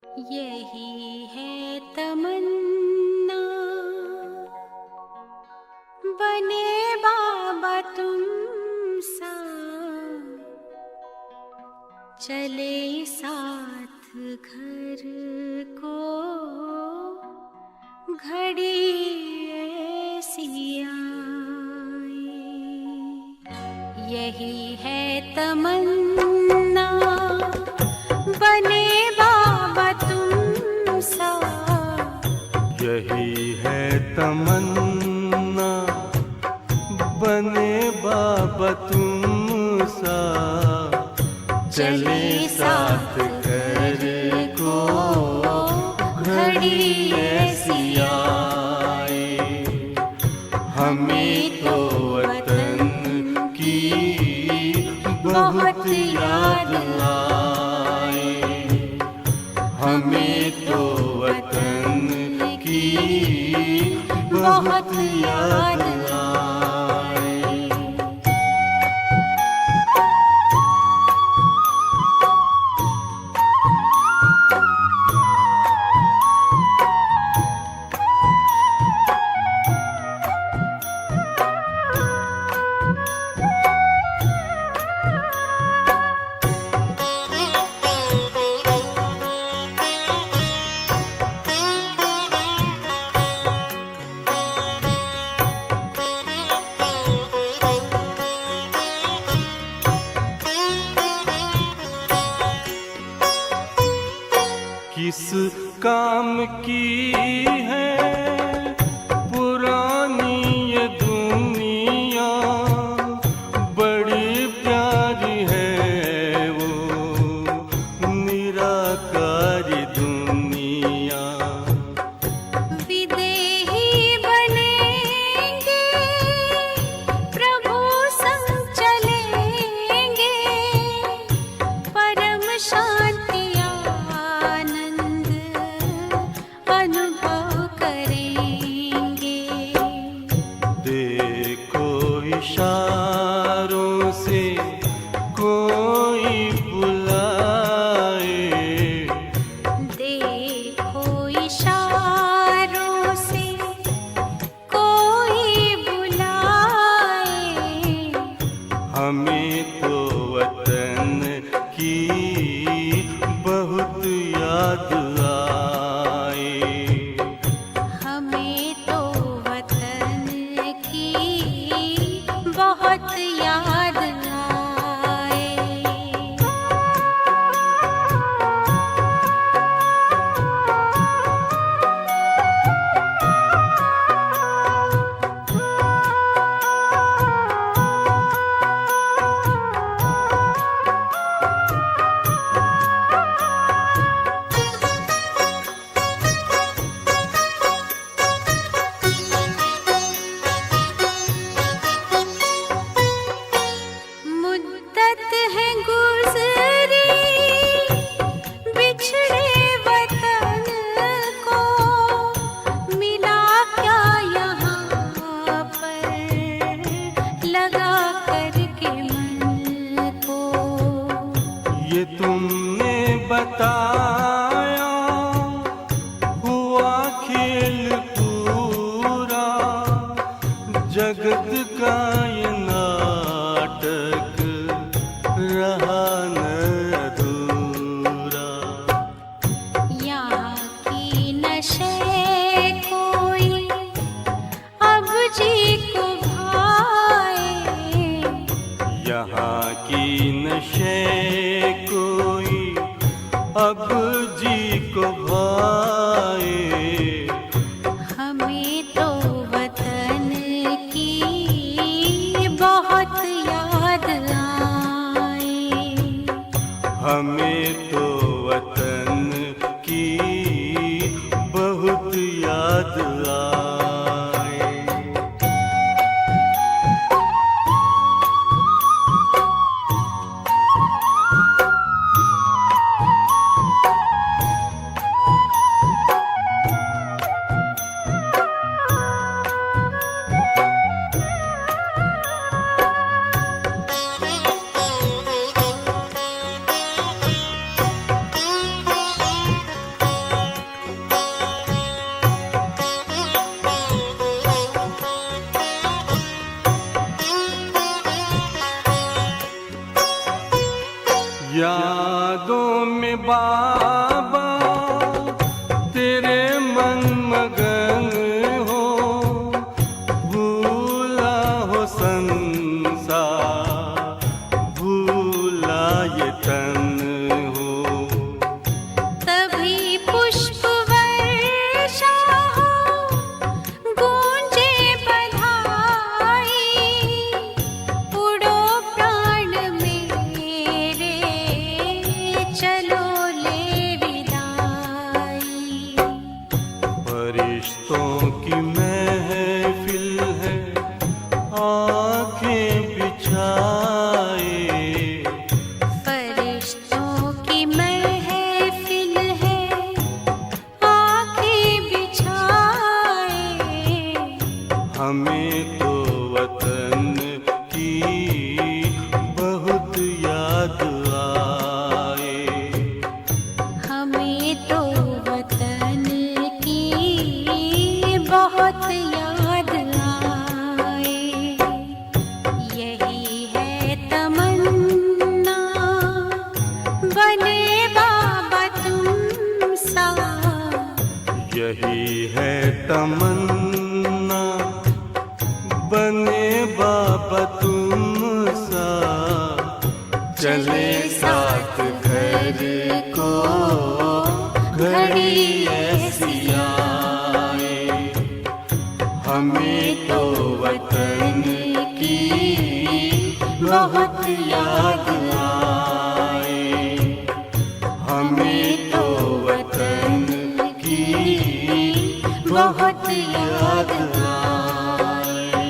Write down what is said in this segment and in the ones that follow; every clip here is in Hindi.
यही है तमन्ना, बने बाबा तुम सा, चले साथ घर को घड़ी ऐसी आए। यही है तमन्ना, बने बाबा तुम सा। यही है तमन्ना, बने बाबा तुम सा, चले साथ घर को घड़ी ऐसी आए। हमें तो वतन की बहुत याद आए, हमें तो वतन की बहुत याद आए। किस काम की है पुरानी ये दुनिया, बड़ी प्यारी है वो निराकारी दुनिया। विदेही बनेंगे, प्रभु संग चलेंगे, परम शांति अनुभव करेंगे। देखो इशारों से कोई बुलाए, देखो इशारों से कोई बुलाए। हमें तो वतन की बहुत याद आए, हमें तो वतन की बहुत याद आए। मुद्दत है गुज़री बिछड़े वतन को, मिला क्या यहाँ पर लगा करके मन को। ये तुमने बताया हुआ खेल पूरा, जगत का ये नाटक रहा न अधूरा। यहाँ की नशे कोई अब जी को भाए, यहाँ की नशे कोई अब जी को भाए। हमें तो वतन की बहुत याद आए, हमें तो वतन की बहुत याद आए। में बाबा तेरे मन मगन हो, भूला हो संसार, भूला ये तन हो। तभी पुष्प वर्षा हो, गूंजे बधाई, उड़ो प्राण मेरे, चलो ले विदाई। फरिश्तों की महफिल है, आंखें बिछाए, फरिश्तों की महफिल है, आंखें बिछाए। हमें तो वतन की बहुत याद आए। हमें तो वतन की बहुत याद आए। यही है तमन्ना, बने बाबा तुम सा। यही है तमन्ना, बने बाबा तुम सा। चले साथ घर को घड़ी ऐसी आए। हमें तो वतन की बहुत याद आए। हमें तो वतन की बहुत याद आए।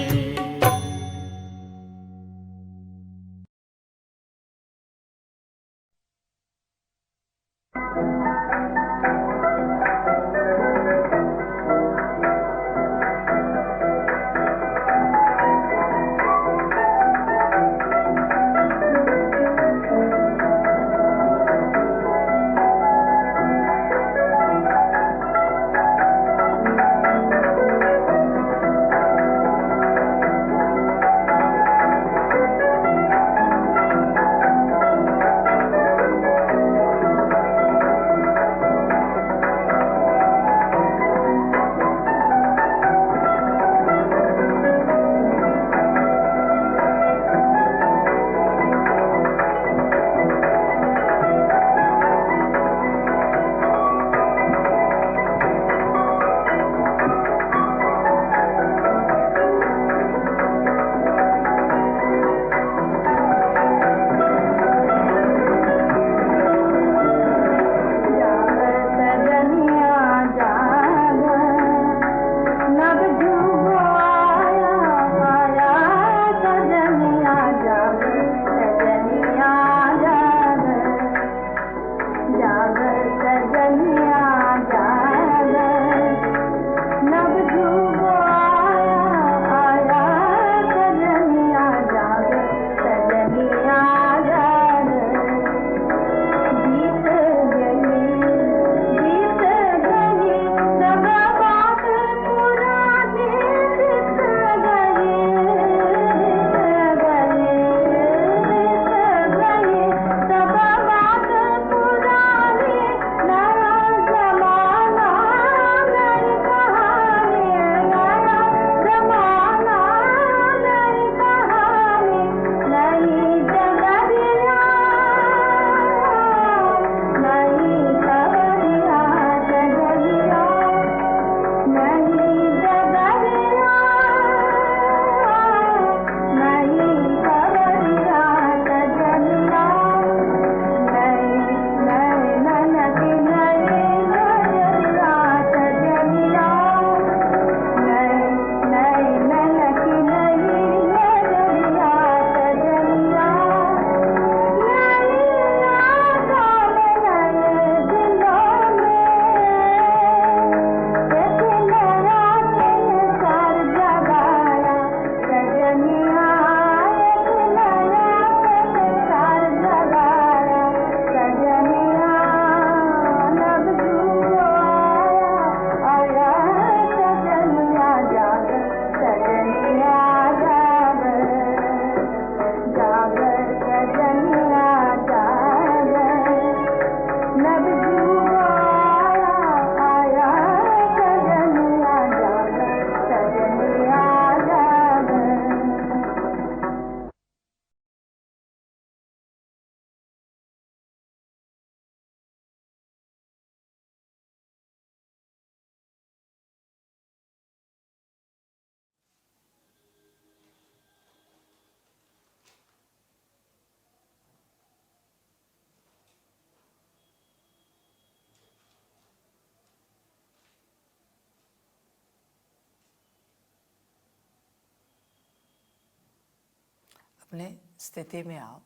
अपने स्थिति में आओ,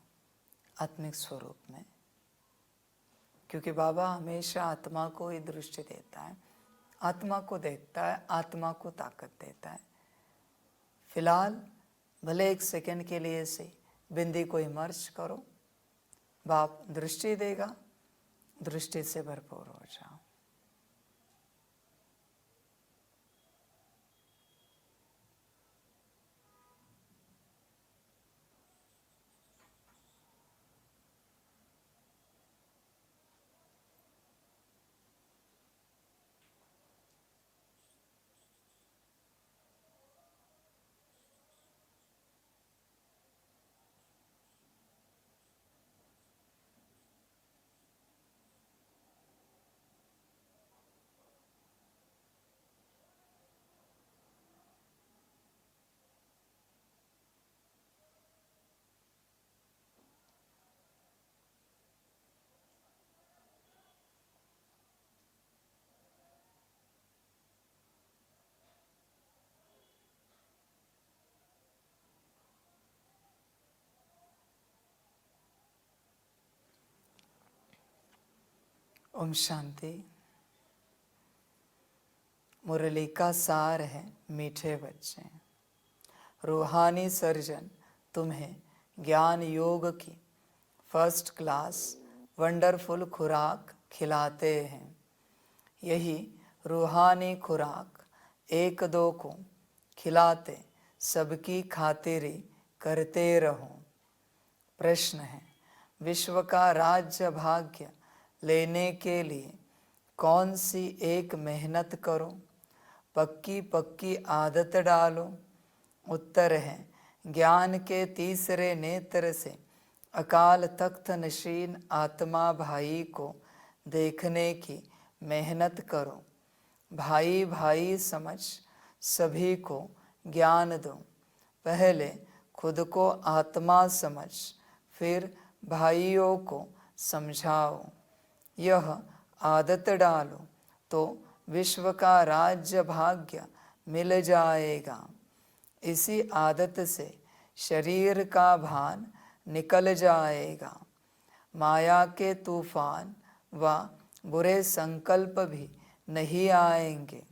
आत्मिक स्वरूप में, क्योंकि बाबा हमेशा आत्मा को ही दृष्टि देता है, आत्मा को देखता है, आत्मा को ताकत देता है। फिलहाल भले 1 सेकंड के लिए से बिंदी को इमर्ज करो, बाप दृष्टि देगा, दृष्टि से भरपूर हो जाओ। ओम शांति। मुरली का सार है मीठे बच्चे, रूहानी सर्जन तुम्हें ज्ञान योग की फर्स्ट क्लास वंडरफुल खुराक खिलाते हैं। यही रूहानी खुराक 1-2 को खिलाते सबकी खातिरी करते रहो। प्रश्न है, विश्व का राज्य भाग्य लेने के लिए कौन सी एक मेहनत करो, पक्की पक्की आदत डालो? उत्तर है, ज्ञान के तीसरे नेत्र से अकाल तख्त नशीन आत्मा भाई को देखने की मेहनत करो। भाई भाई समझ सभी को ज्ञान दो। पहले खुद को आत्मा समझ, फिर भाइयों को समझाओ। यह आदत डालो तो विश्व का राज्य भाग्य मिल जाएगा। इसी आदत से शरीर का भान निकल जाएगा। माया के तूफान व बुरे संकल्प भी नहीं आएंगे।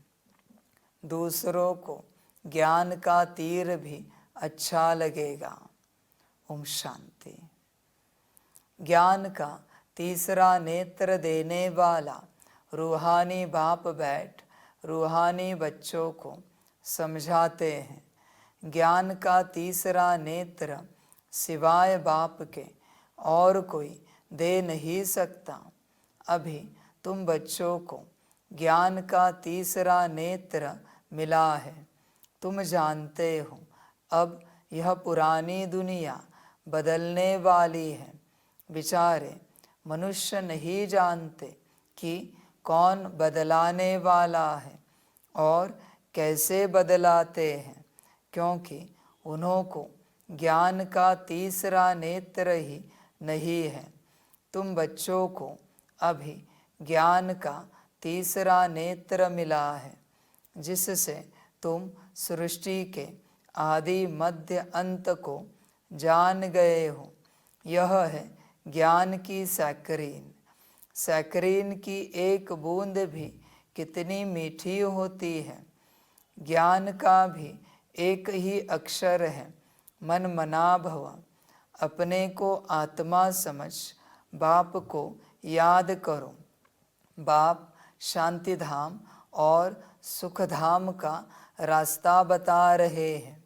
दूसरों को ज्ञान का तीर भी अच्छा लगेगा। ओम शांति। ज्ञान का तीसरा नेत्र देने वाला रूहानी बाप बैठ रूहानी बच्चों को समझाते हैं। ज्ञान का तीसरा नेत्र सिवाय बाप के और कोई दे नहीं सकता। अभी तुम बच्चों को ज्ञान का तीसरा नेत्र मिला है। तुम जानते हो अब यह पुरानी दुनिया बदलने वाली है। बेचारे मनुष्य नहीं जानते कि कौन बदलाने वाला है और कैसे बदलाते हैं, क्योंकि उन्हों को ज्ञान का तीसरा नेत्र ही नहीं है। तुम बच्चों को अभी ज्ञान का तीसरा नेत्र मिला है, जिससे तुम सृष्टि के आदि मध्य अंत को जान गए हो। यह है ज्ञान की सैकरीन। सैकरीन की एक बूंद भी कितनी मीठी होती है। ज्ञान का भी एक ही अक्षर है, मन मना भव। अपने को आत्मा समझ बाप को याद करो। बाप शांति धाम और सुख धाम का रास्ता बता रहे हैं।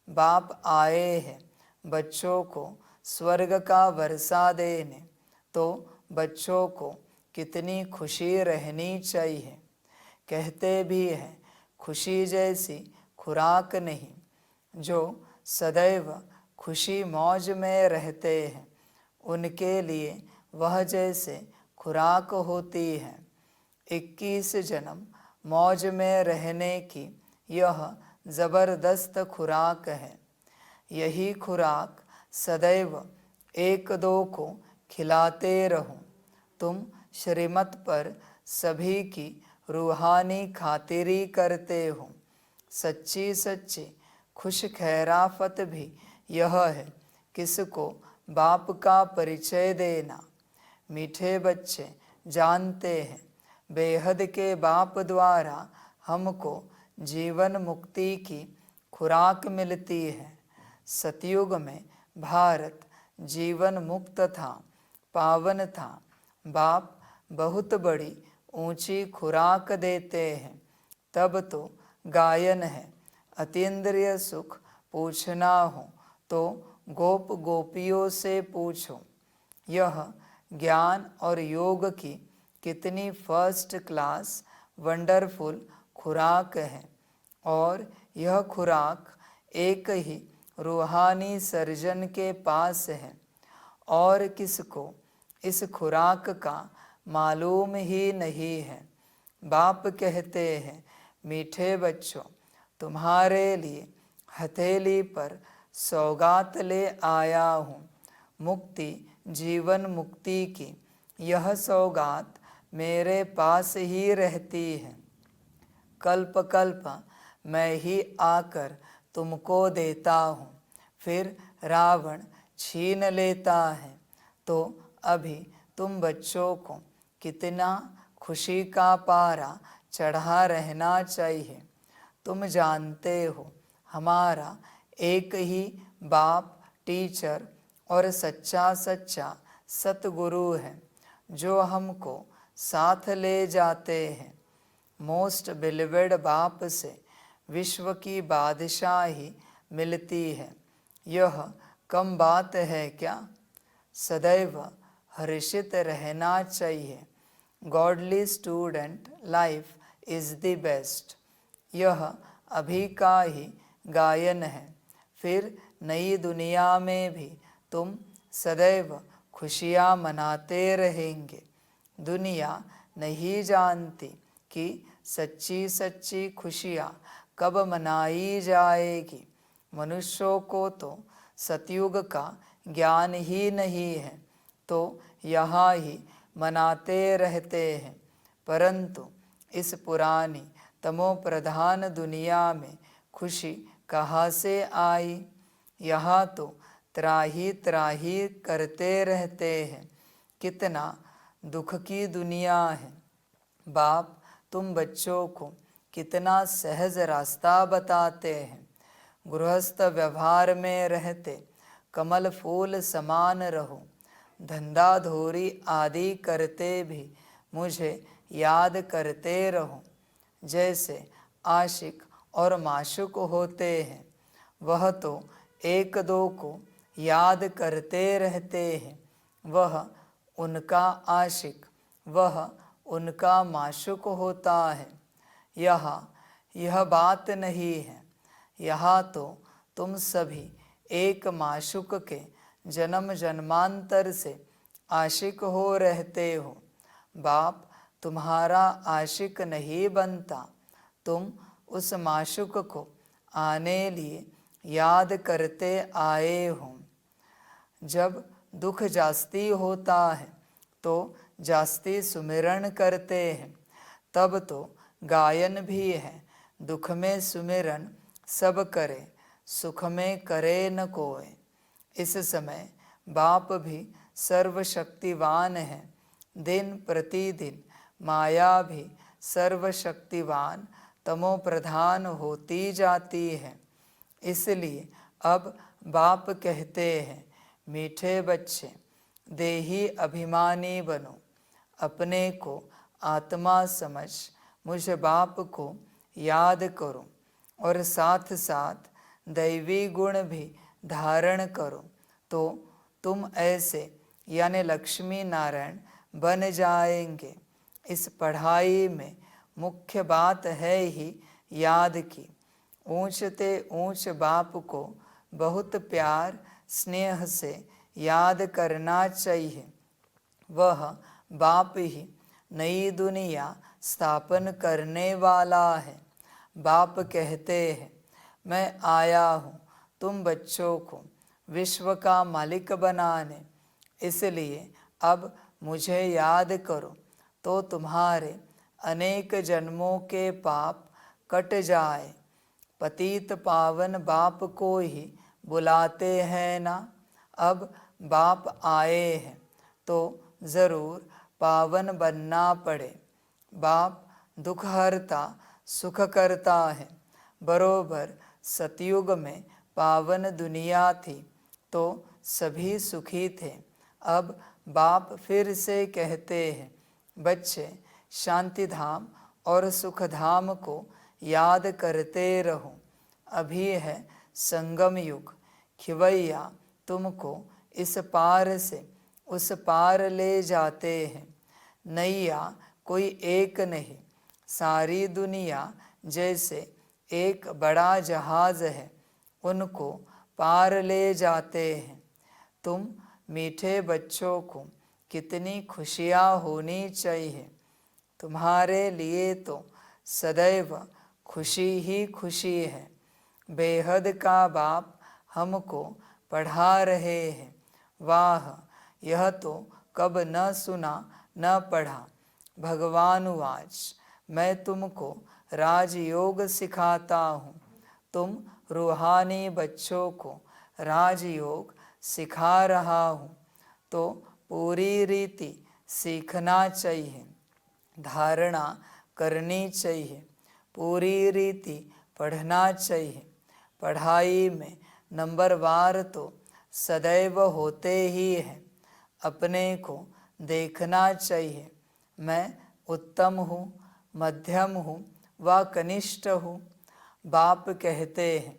बाप आए हैं बच्चों को स्वर्ग का वर्षा देने, तो बच्चों को कितनी खुशी रहनी चाहिए। कहते भी हैं खुशी जैसी खुराक नहीं। जो सदैव खुशी मौज में रहते हैं उनके लिए वह जैसे खुराक होती है। 21 जन्म मौज में रहने की यह ज़बरदस्त खुराक है। यही खुराक सदैव 1-2 को खिलाते रहो। तुम श्रीमत पर सभी की रूहानी खातिरी करते हो। सच्ची सच्ची खुश खैराफत भी यह है किसको बाप का परिचय देना। मीठे बच्चे जानते हैं बेहद के बाप द्वारा हमको जीवन मुक्ति की खुराक मिलती है। सतयुग में भारत जीवन मुक्त था, पावन था। बाप बहुत बड़ी ऊंची खुराक देते हैं। तब तो गायन है, अतीन्द्रिय सुख पूछना हो तो गोप गोपियों से पूछो। यह ज्ञान और योग की कितनी फर्स्ट क्लास वंडरफुल खुराक है। और यह खुराक एक ही रूहानी सर्जन के पास है और किसको इस खुराक का मालूम ही नहीं है। बाप कहते हैं, मीठे बच्चों, तुम्हारे लिए हथेली पर सौगात ले आया हूँ। मुक्ति, जीवन मुक्ति की यह सौगात मेरे पास ही रहती है। कल्प कल्प मैं ही आकर तुमको देता हूँ, फिर रावण छीन लेता है। तो अभी तुम बच्चों को कितना खुशी का पारा चढ़ा रहना चाहिए। तुम जानते हो हमारा एक ही बाप, टीचर और सच्चा सच्चा सतगुरु है जो हमको साथ ले जाते हैं। मोस्ट बिलीवेड बाप से विश्व की बादशाही मिलती है। यह कम बात है क्या? सदैव हर्षित रहना चाहिए। Godly student life is the best. यह अभी का ही गायन है। फिर नई दुनिया में भी तुम सदैव खुशियाँ मनाते रहेंगे। दुनिया नहीं जानती कि सच्ची सच्ची खुशियाँ कब मनाई जाएगी। मनुष्यों को तो सतयुग का ज्ञान ही नहीं है, तो यहाँ ही मनाते रहते हैं। परंतु इस पुरानी तमो प्रधान दुनिया में खुशी कहाँ से आई? यहाँ तो त्राही त्राही करते रहते हैं। कितना दुख की दुनिया है। बाप तुम बच्चों को कितना सहज रास्ता बताते हैं। गृहस्थ व्यवहार में रहते कमल फूल समान रहो। धंधा धोरी आदि करते भी मुझे याद करते रहो। जैसे आशिक और माशुक होते हैं, वह तो एक दो को याद करते रहते हैं। वह उनका आशिक, वह उनका माशुक होता है। यहाँ यह बात नहीं है। यहाँ तो तुम सभी एक माशुक के जन्म जन्मांतर से आशिक हो रहते हो। बाप तुम्हारा आशिक नहीं बनता। तुम उस माशुक को आने लिए याद करते आए हो। जब दुख जास्ती होता है तो जास्ती सुमिरन करते हैं। तब तो गायन भी है, दुख में सुमिरन सब करे, सुख में करे न कोय। इस समय बाप भी सर्वशक्तिवान है। दिन प्रतिदिन माया भी सर्वशक्तिवान तमो प्रधान होती जाती है। इसलिए अब बाप कहते हैं, मीठे बच्चे, देही अभिमानी बनो। अपने को आत्मा समझ मुझ बाप को याद करो और साथ साथ दैवी गुण भी धारण करो, तो तुम ऐसे यानी लक्ष्मी नारायण बन जाएंगे। इस पढ़ाई में मुख्य बात है ही याद की। ऊंचते ऊंच बाप को बहुत प्यार स्नेह से याद करना चाहिए। वह बाप ही नई दुनिया स्थापन करने वाला है। बाप कहते हैं, मैं आया हूँ तुम बच्चों को विश्व का मालिक बनाने। इसलिए अब मुझे याद करो तो तुम्हारे अनेक जन्मों के पाप कट जाए। पतित पावन बाप को ही बुलाते हैं ना। अब बाप आए हैं तो ज़रूर पावन बनना पड़े। बाप दुख हरता सुख करता है। बरोबर सतयुग में पावन दुनिया थी तो सभी सुखी थे। अब बाप फिर से कहते हैं, बच्चे शांति धाम और सुख धाम को याद करते रहो। अभी है संगम युग, खिवैया तुमको इस पार से उस पार ले जाते हैं। नैया कोई एक नहीं, सारी दुनिया जैसे एक बड़ा जहाज है, उनको पार ले जाते हैं। तुम मीठे बच्चों को कितनी खुशियाँ होनी चाहिए। तुम्हारे लिए तो सदैव खुशी ही खुशी है। बेहद का बाप हमको पढ़ा रहे हैं। वाह, यह तो कब न सुना न पढ़ा। भगवानुवाच, मैं तुमको राजयोग सिखाता हूँ। तुम रूहानी बच्चों को राजयोग सिखा रहा हूँ तो पूरी रीति सीखना चाहिए, धारणा करनी चाहिए, पूरी रीति पढ़ना चाहिए। पढ़ाई में नंबरवार तो सदैव होते ही हैं। अपने को देखना चाहिए, मैं उत्तम हूँ, मध्यम हूँ व कनिष्ठ हूँ। बाप कहते हैं,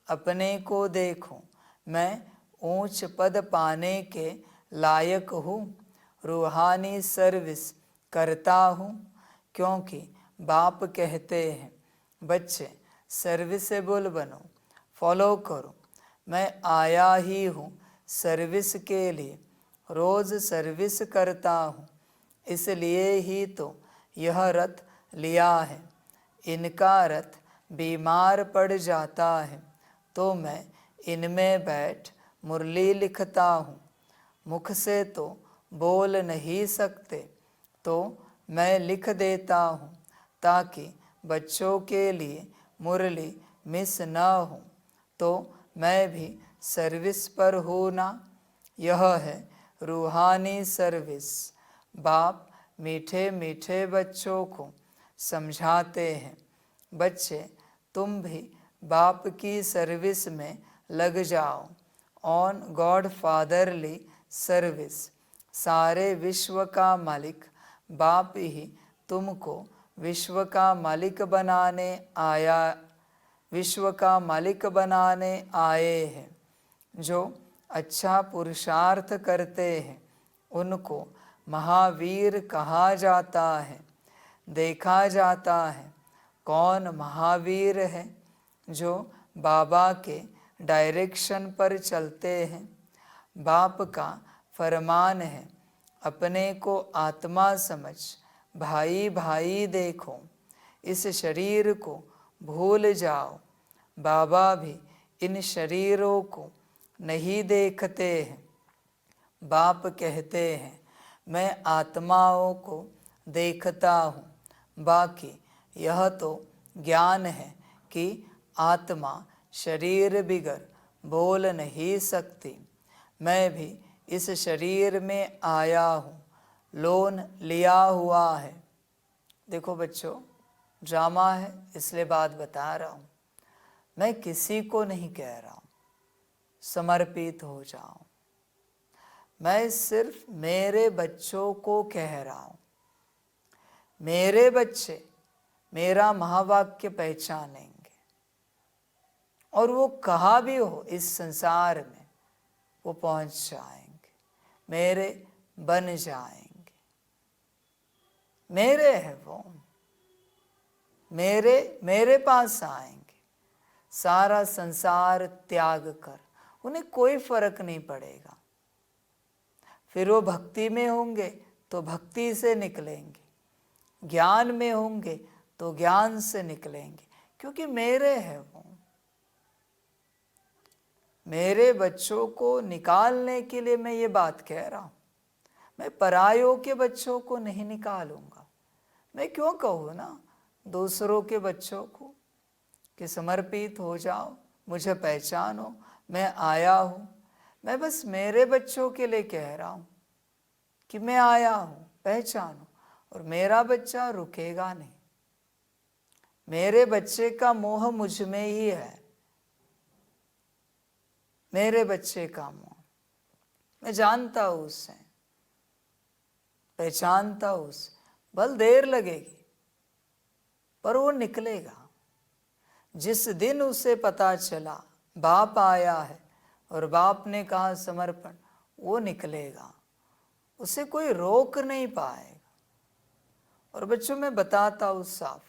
अपने को देखो, मैं ऊंच पद पाने के लायक हूँ, रूहानी सर्विस करता हूँ। क्योंकि बाप कहते हैं, बच्चे सर्विसेबल बनो, फॉलो करो। मैं आया ही हूँ सर्विस के लिए, रोज़ सर्विस करता हूँ। इसलिए ही तो यह रथ लिया है। इनका रथ बीमार पड़ जाता है तो मैं इनमें बैठ मुरली लिखता हूँ। मुख से तो बोल नहीं सकते तो मैं लिख देता हूँ ताकि बच्चों के लिए मुरली मिस न हो। तो मैं भी सर्विस पर हूँ ना। यह है रूहानी सर्विस। बाप मीठे मीठे बच्चों को समझाते हैं, बच्चे तुम भी बाप की सर्विस में लग जाओ। On God fatherly service. सारे विश्व का मालिक बाप ही तुमको विश्व का मालिक बनाने आया, विश्व का मालिक बनाने आए हैं। जो अच्छा पुरुषार्थ करते हैं उनको महावीर कहा जाता है। देखा जाता है कौन महावीर है, जो बाबा के डायरेक्शन पर चलते हैं। बाप का फरमान है, अपने को आत्मा समझ भाई भाई देखो, इस शरीर को भूल जाओ। बाबा भी इन शरीरों को नहीं देखते हैं। बाप कहते हैं, मैं आत्माओं को देखता हूँ। बाकी यह तो ज्ञान है कि आत्मा शरीर बिगर बोल नहीं सकती। मैं भी इस शरीर में आया हूँ, लोन लिया हुआ है। देखो बच्चों, ड्रामा है इसलिए बात बता रहा हूँ। मैं किसी को नहीं कह रहा हूँ समर्पित हो जाओ। मैं सिर्फ मेरे बच्चों को कह रहा हूँ। मेरे बच्चे मेरा महावाक्य पहचानेंगे और वो कहाँ भी हो इस संसार में वो पहुँच जाएंगे, मेरे बन जाएंगे। मेरे है वो, मेरे पास आएंगे। सारा संसार त्याग कर, उन्हें कोई फर्क नहीं पड़ेगा। फिर वो भक्ति में होंगे तो भक्ति से निकलेंगे, ज्ञान में होंगे तो ज्ञान से निकलेंगे, क्योंकि मेरे है वो। मेरे बच्चों को निकालने के लिए मैं ये बात कह रहा हूँ। मैं परायों के बच्चों को नहीं निकालूंगा। मैं क्यों कहूँ ना दूसरों के बच्चों को कि समर्पित हो जाओ, मुझे पहचानो, मैं आया हूँ। मैं बस मेरे बच्चों के लिए कह रहा हूं कि मैं आया हूं, पहचानो। और मेरा बच्चा रुकेगा नहीं। मेरे बच्चे का मोह मुझ में ही है। मेरे बच्चे का मोह मैं जानता हूं उससे, पहचानता हूं उसे। भले देर लगेगी पर वो निकलेगा। जिस दिन उसे पता चला बाप आया है और बाप ने कहा समर्पण, वो निकलेगा। उसे कोई रोक नहीं पाएगा। और बच्चों मैं बताता हूं साफ,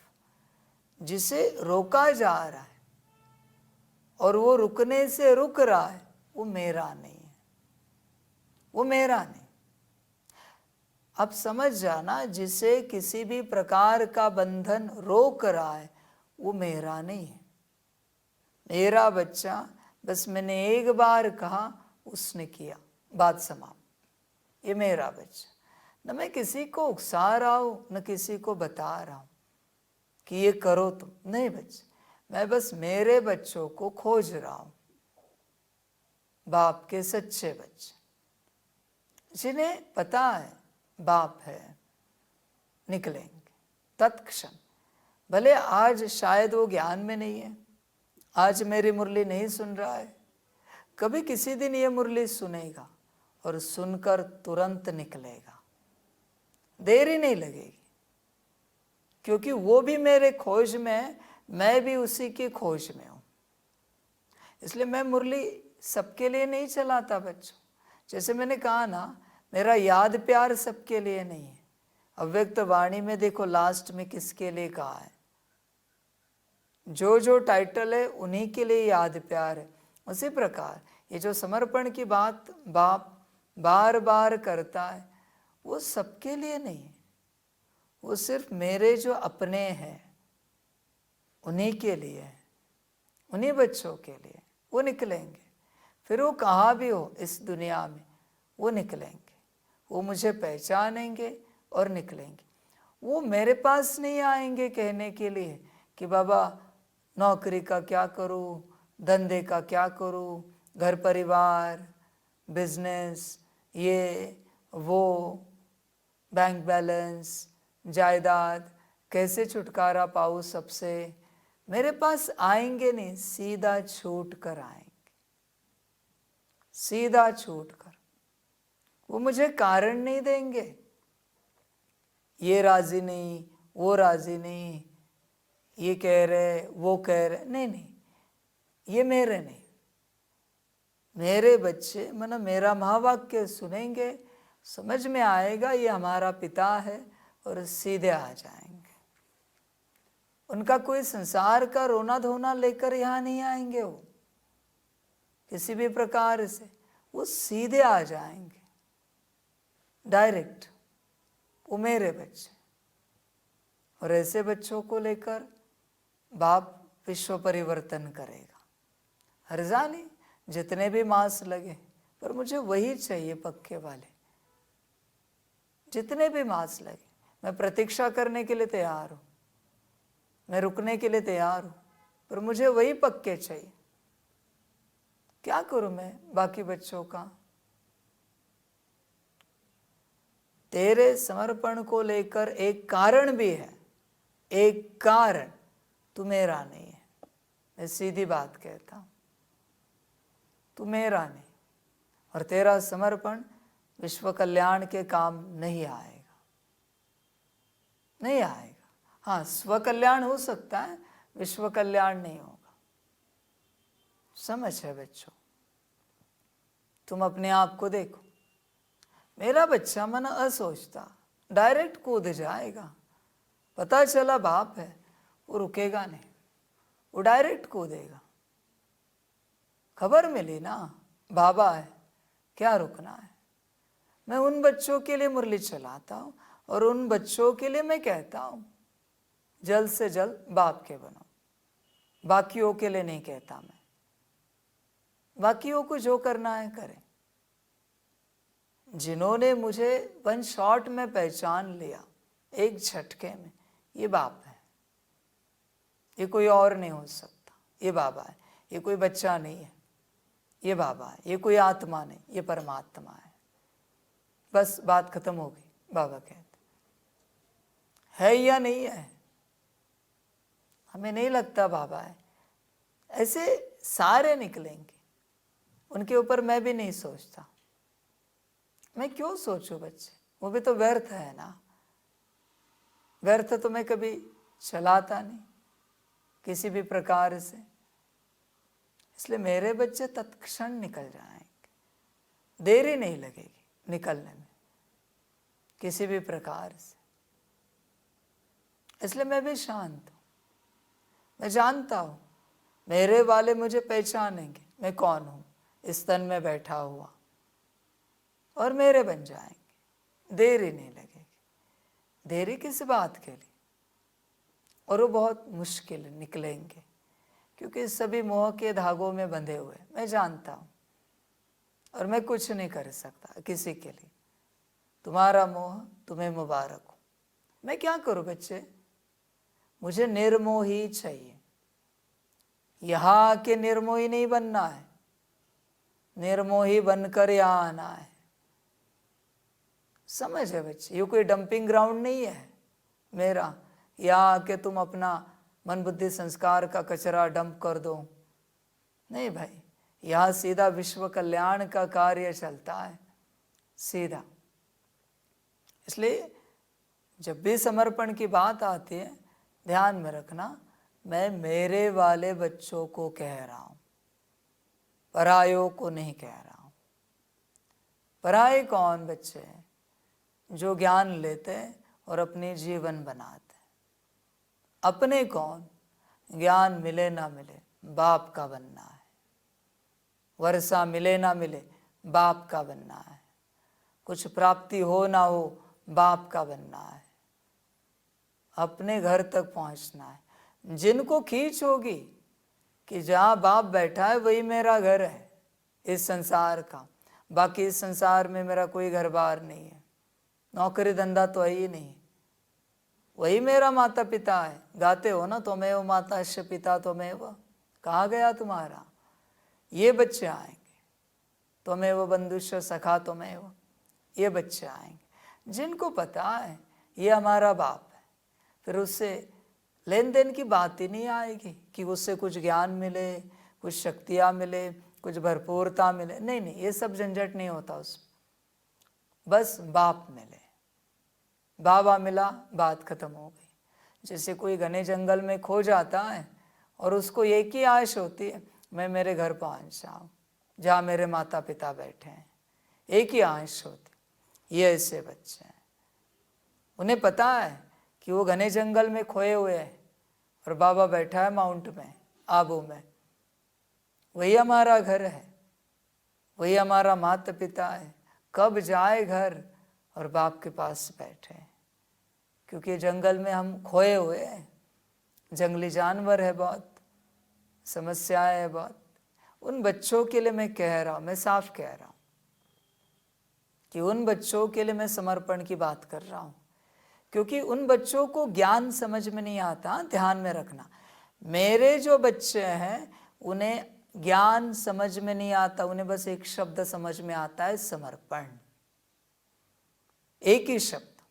जिसे रोका जा रहा है और वो रुकने से रुक रहा है, वो मेरा नहीं है, वो मेरा नहीं। अब समझ जाना, जिसे किसी भी प्रकार का बंधन रोक रहा है वो मेरा नहीं है। मेरा बच्चा, बस मैंने एक बार कहा, उसने किया, बात समाप्त। ये मेरा बच्चा। न मैं किसी को उकसा रहा हूं, न किसी को बता रहा हूं कि ये करो तुम, नहीं बच्चे। मैं बस मेरे बच्चों को खोज रहा हूं, बाप के सच्चे बच्चे, जिन्हें पता है बाप है, निकलेंगे तत्क्षण। भले आज शायद वो ज्ञान में नहीं है, आज मेरी मुरली नहीं सुन रहा है, कभी किसी दिन ये मुरली सुनेगा और सुनकर तुरंत निकलेगा। देरी नहीं लगेगी, क्योंकि वो भी मेरे खोज में है, मैं भी उसी की खोज में हूं। इसलिए मैं मुरली सबके लिए नहीं चलाता बच्चों। जैसे मैंने कहा ना, मेरा याद प्यार सबके लिए नहीं है। अव्यक्त वाणी में देखो लास्ट में किसके लिए कहा है। जो जो टाइटल है उन्हीं के लिए याद प्यार है। उसी प्रकार ये जो समर्पण की बात बाप बार बार करता है, वो सबके लिए नहीं है, वो सिर्फ मेरे जो अपने हैं उन्हीं के लिए है, उन्हीं बच्चों के लिए। वो निकलेंगे, फिर वो कहाँ भी हो इस दुनिया में, वो निकलेंगे। वो मुझे पहचानेंगे और निकलेंगे। वो मेरे पास नहीं आएंगे कहने के लिए कि बाबा नौकरी का क्या करूं, धंधे का क्या करूं, घर परिवार, बिजनेस, ये वो, बैंक बैलेंस, जायदाद, कैसे छुटकारा पाऊं सबसे। मेरे पास आएंगे नहीं, सीधा छूट कर आएंगे, सीधा छूट कर। वो मुझे कारण नहीं देंगे, ये राजी नहीं, वो राजी नहीं, ये कह रहे, वो कह रहे, नहीं नहीं, ये मेरे नहीं। मेरे बच्चे मतलब मेरा महावाक्य सुनेंगे, समझ में आएगा ये हमारा पिता है, और सीधे आ जाएंगे। उनका कोई संसार का रोना धोना लेकर यहाँ नहीं आएंगे। वो किसी भी प्रकार से वो सीधे आ जाएंगे, डायरेक्ट। वो मेरे बच्चे। और ऐसे बच्चों को लेकर बाप विश्व परिवर्तन करेगा। हर्जा नहीं, जितने भी मास लगे, पर मुझे वही चाहिए पक्के वाले। जितने भी मास लगे, मैं प्रतीक्षा करने के लिए तैयार हूँ, मैं रुकने के लिए तैयार हूँ, पर मुझे वही पक्के चाहिए। क्या करूँ मैं बाकी बच्चों का? तेरे समर्पण को लेकर एक कारण भी है, एक कारण, तू मेरा नहीं है। मैं सीधी बात कहता हूं, तू मेरा नहीं, और तेरा समर्पण विश्व कल्याण के काम नहीं आएगा, नहीं आएगा। हाँ, स्व कल्याण हो सकता है, विश्व कल्याण नहीं होगा। समझ है बच्चों? तुम अपने आप को देखो। मेरा बच्चा मन असोचता डायरेक्ट कूद जाएगा। पता चला बाप है, वो रुकेगा नहीं, वो डायरेक्ट कूदेगा। खबर मिली ना बाबा है, क्या रुकना है। मैं उन बच्चों के लिए मुरली चलाता हूँ, और उन बच्चों के लिए मैं कहता हूँ जल्द से जल्द बाप के बनो। बाकियों के लिए नहीं कहता मैं। बाकियों को जो करना है करें। जिन्होंने मुझे वन शॉट में पहचान लिया, एक झटके में, ये बाप है, ये कोई और नहीं हो सकता। ये बाबा है, ये कोई बच्चा नहीं है। ये बाबा है, ये कोई आत्मा नहीं, ये परमात्मा है। बस बात खत्म हो गई। बाबा कहते है या नहीं है, हमें नहीं लगता बाबा है। ऐसे सारे निकलेंगे, उनके ऊपर मैं भी नहीं सोचता। मैं क्यों सोचूं बच्चे, वो भी तो व्यर्थ है ना। व्यर्थ तो मैं कभी चलाता नहीं किसी भी प्रकार से, इसलिए मेरे बच्चे तत्क्षण निकल जाएंगे, देरी नहीं लगेगी निकलने में किसी भी प्रकार से। इसलिए मैं भी शांत हूँ। मैं जानता हूँ मेरे वाले मुझे पहचानेंगे मैं कौन हूँ, इस तन में बैठा हुआ, और मेरे बन जाएंगे, देरी नहीं लगेगी। देरी किस बात के लिए, और वो बहुत मुश्किल निकलेंगे, क्योंकि सभी मोह के धागों में बंधे हुए मैं जानता हूँ, और मैं कुछ नहीं कर सकता किसी के लिए। तुम्हारा मोह तुम्हें मुबारक हो। मैं क्या करूँ बच्चे, मुझे निर्मोही चाहिए। यहाँ आके निर्मोही नहीं बनना है, निर्मोही बनकर यहाँ आना है। समझ है बच्चे, ये कोई डंपिंग ग्राउंड नहीं है मेरा, यहाँ आके तुम अपना मन बुद्धि संस्कार का कचरा डंप कर दो। नहीं भाई, यहाँ सीधा विश्व कल्याण का कार्य चलता है, सीधा। इसलिए जब भी समर्पण की बात आती है, ध्यान में रखना, मैं मेरे वाले बच्चों को कह रहा हूँ, परायों को नहीं कह रहा हूँ। पराये कौन बच्चे हैं? जो ज्ञान लेते और अपनी जीवन बनाते। अपने कौन? ज्ञान मिले ना मिले बाप का बनना है, वर्षा मिले ना मिले बाप का बनना है, कुछ प्राप्ति हो ना हो बाप का बनना है, अपने घर तक पहुंचना है। जिनको खींच होगी कि जहाँ बाप बैठा है वही मेरा घर है इस संसार का, बाकी इस संसार में मेरा कोई घर बार नहीं है, नौकरी धंधा तो है ही नहीं, वही मेरा माता पिता है। गाते हो ना, त्वमेव माताश्च पिता त्वमेव, कहाँ गया तुम्हारा? ये बच्चे आएंगे, त्वमेव बंधुश्च सखा त्वमेव, ये बच्चे आएंगे जिनको पता है ये हमारा बाप है। फिर उससे लेन देन की बात ही नहीं आएगी कि उससे कुछ ज्ञान मिले, कुछ शक्तियाँ मिले, कुछ भरपूरता मिले। नहीं नहीं, ये सब झंझट नहीं होता उसमें। बस बाप मिले, बाबा मिला, बात खत्म हो गई। जैसे कोई घने जंगल में खो जाता है और उसको एक ही आश होती है, मैं मेरे घर पहुंच जाऊं जहाँ मेरे माता पिता बैठे हैं, एक ही आश होती। ये ऐसे बच्चे हैं, उन्हें पता है कि वो घने जंगल में खोए हुए हैं और बाबा बैठा है माउंट में, आबू में। वही हमारा घर है, वही हमारा माता पिता है। कब जाए घर और बाप के पास बैठे, क्योंकि जंगल में हम खोए हुए हैं, जंगली जानवर है, बहुत समस्याएं है बहुत। उन बच्चों के लिए मैं कह रहा हूँ, मैं साफ कह रहा हूँ कि उन बच्चों के लिए मैं समर्पण की बात कर रहा हूँ, क्योंकि उन बच्चों को ज्ञान समझ में नहीं आता। ध्यान में रखना, मेरे जो बच्चे हैं उन्हें ज्ञान समझ में नहीं आता, उन्हें बस एक शब्द समझ में आता है, समर्पण। एक ही शब्द।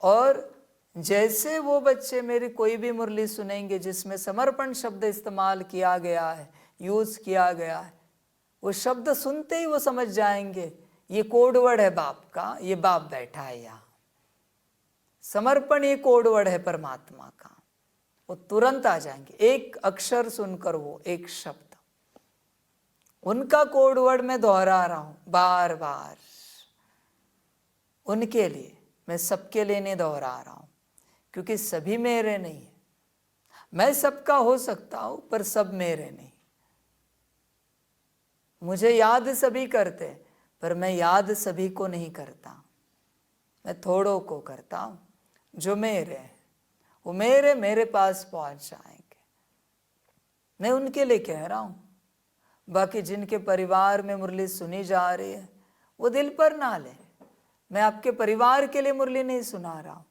और जैसे वो बच्चे मेरी कोई भी मुरली सुनेंगे जिसमें समर्पण शब्द इस्तेमाल किया गया है, यूज किया गया है, वो शब्द सुनते ही वो समझ जाएंगे ये कोड वर्ड है बाप का, ये बाप बैठा है यहाँ। समर्पण ये कोड वर्ड है परमात्मा का, वो तुरंत आ जाएंगे। एक अक्षर सुनकर, वो एक शब्द, उनका कोड वर्ड मैं दोहरा रहा हूं बार बार, उनके लिए। मैं सबके लिए नहीं दोहरा रहा हूं, क्योंकि सभी मेरे नहीं है। मैं सबका हो सकता हूं पर सब मेरे नहीं। मुझे याद सभी करते पर मैं याद सभी को नहीं करता, मैं थोड़ों को करता हूं। जो मेरे हैं वो मेरे पास पहुंच जाएंगे, मैं उनके लिए कह रहा हूं। बाकी जिनके परिवार में मुरली सुनी जा रही है वो दिल पर ना ले। मैं आपके परिवार के लिए मुरली नहीं सुना रहा हूं,